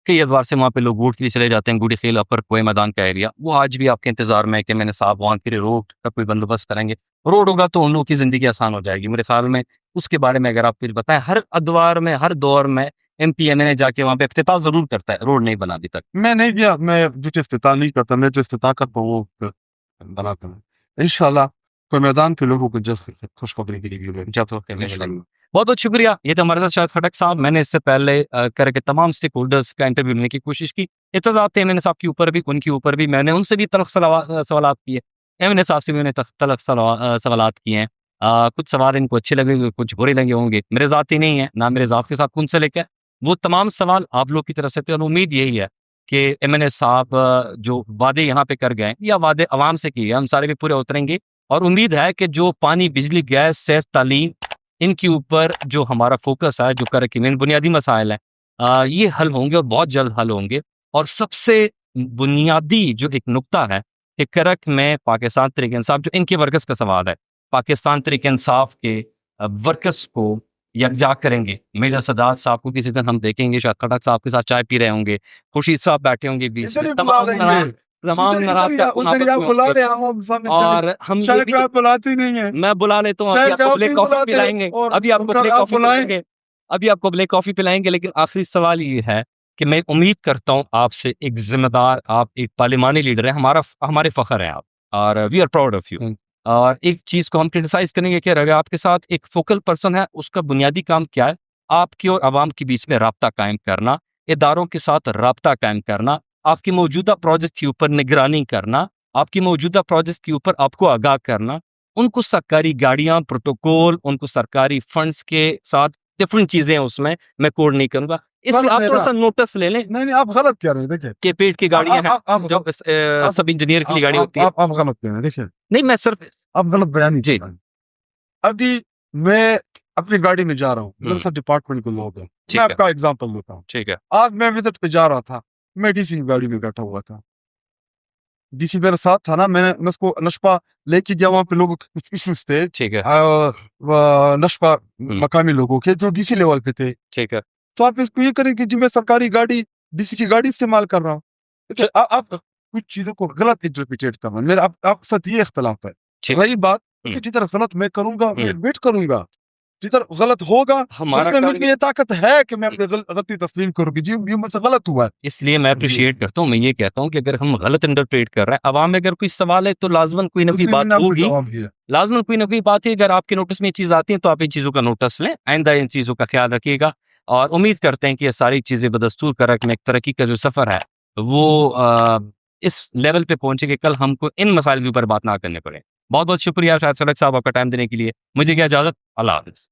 कई एतबार से वहाँ पे लोग वोट के लिए चले जाते हैं, गुड़ी खेल अपर कोहे मैदान का एरिया, वो आज भी आपके इंतजार में है कि मैंने साहब वहाँ के रोड का कोई बंदोबस्त करेंगे। रोड होगा तो उन लोगों की जिंदगी आसान हो जाएगी मेरे ख्याल में। उसके बारे में अगर आप कुछ बताएं, हर अदवार में हर दौर में MPMA जाके वहाँ पे इफ्तिताह जरूर करता है, रोड नहीं बना अभी तक। मैं नहीं गया, मैं जो इफ्तिताह नहीं करता, मैं जो इफ्तिताह करता हूँ वो बनाता हूँ। इंशाल्लाह कोई मैदान के लोगों को जल्द खुशखबरी के लिए बहुत बहुत शुक्रिया। ये तो हमारे साथ शायद खटक साहब, मैंने इससे पहले करके तमाम स्टेक होल्डर्स का इंटरव्यू लेने की कोशिश की। इतजात थे मैंने साहब के ऊपर भी, उनके ऊपर भी, मैंने उनसे भी तलख सवालात किए, मैंने साहब से भी मैंने तलख सवालात किए हैं। कुछ सवाल इनको अच्छे लगे, कुछ बुरे लगे होंगे, मेरे ज़ाती नहीं है, ना मेरे ज़ात के साथ उनसे लेकर वो तमाम सवाल आप लोग की तरफ से थे। और उम्मीद यही है कि MNA साहब जो वादे यहाँ पे कर गए या वादे अवाम से किए, हम सारे भी पूरे उतरेंगे। और उम्मीद है कि जो पानी, बिजली, गैस, सेहत, तालीम, इनके ऊपर जो हमारा फोकस है, जो करक में बुनियादी मसाइल हैं, ये हल होंगे और बहुत जल्द हल होंगे। और सबसे बुनियादी जो एक नुक्ता है कि करक में पाकिस्तान तहरीक इंसाफ, जो इनके वर्कर्स का सवाल है, पाकिस्तान तहरीक इंसाफ के वर्कर्स को यकजा करेंगे। मेरा सदात साहब को किसी दिन हम देखेंगे, शायद खटक साहब के साथ चाय पी रहे होंगे, खुर्शीद साहब बैठे होंगे बीच में, तमाम नाराज और हम बुलाते नहीं है। मैं बुला लेता हूँ, आपको ब्लैक कॉफी पिलाएंगे, अभी आपको ब्लैक कॉफी पिलाएंगे, अभी आपको ब्लैक कॉफी पिलाएंगे। लेकिन आखिरी सवाल ये है कि मैं उम्मीद करता हूँ आपसे, एक जिम्मेदार, आप एक पार्लिमानी लीडर है, हमारे फख्र है आप, और we are proud of you. और एक चीज को हम क्रिटिसाइज करेंगे कि अगर आपके साथ एक फोकल पर्सन है, उसका बुनियादी काम क्या है? आपकी और आवाम के बीच में राब्ता कायम करना, इदारों के साथ राब्ता कायम करना, आपकी मौजूदा प्रोजेक्ट के ऊपर निगरानी करना, आपकी मौजूदा प्रोजेक्ट के ऊपर आपको आगाह करना, उनको सरकारी गाड़ियां, प्रोटोकॉल, उनको सरकारी फंड्स के साथ डिफरेंट चीजें, उसमें मैं कोड नहीं करूंगा। इससे आप थोड़ा सा नोटिस ले लें। नहीं, आप गलत कह रहे हैं। देखिए के पेट की गाड़ियां हैं जो सब इंजीनियर के लिए गाड़ी होती है। आप गलत कह रहे हैं। देखिए नहीं, मैं सिर्फ आप गलत बयान जी। अभी मैं अपनी गाड़ी में जा रहा हूँ, मेरे साथ डिपार्टमेंट के लोग हैं, मैं आपका एग्जांपल देता हूँ। ठीक है। आज मैं विजिट पे जा रहा था, मैं डीसी की गाड़ी में बैठा हुआ था, डीसी मेरे साथ था ना, मैं उसको नशपा लेके गया, वहाँ पे लोगों के कुछ इश्यूज थे, ठीक है, नशपा मकामी लोगों के जो डीसी लेवल पे थे। ठीक है। तो आप इसको ये करें कि जी मैं सरकारी गाड़ी, डीसी की गाड़ी इस्तेमाल कर रहा हूँ, तो आप कुछ चीजों को गलत इंटरप्रिटेट कर रहे हैं। मेरा आपके साथ ये इख्तलाफ है। ठीक। रही बात कि जिधर गलत मैं करूंगा मैं एडमिट करूंगा, जिधर गलत होगा हमारा उसमें काम मुझ में ये ताकत है कि मैं अपनी गलती तस्लीम करूँ कि जी ये मुझसे गलत हुआ है। इसलिए मैं जी। अप्रिशिएट करता हूँ, मैं ये कहता हूँ कि अगर हम गलत इंटरप्रेट कर रहे हैं, अवाम में अगर कोई सवाल है तो लाज़मन कोई ना कोई इसलिए बात मैंने आपको होगी, जवाब दिया। लाज़मन कोई ना कोई बात है। अगर आपके नोटिस में ये चीज़ आती है तो आप इन चीज़ों का नोटिस लें, आइंदा इन चीज़ों का ख्याल रखिएगा और उम्मीद करते हैं कि ये सारी चीज़ें बदस्तूर करक में एक तरक्की का जो सफ़र है वो इस लेवल पे पहुँचे कि कल हमको इन मसाइल के ऊपर बात ना करने पड़े। बहुत-बहुत शुक्रिया शायद सड़क साहब आपका टाइम देने के लिए। मुझे क्या इजाज़त, अल्लाह हाफ़िज़।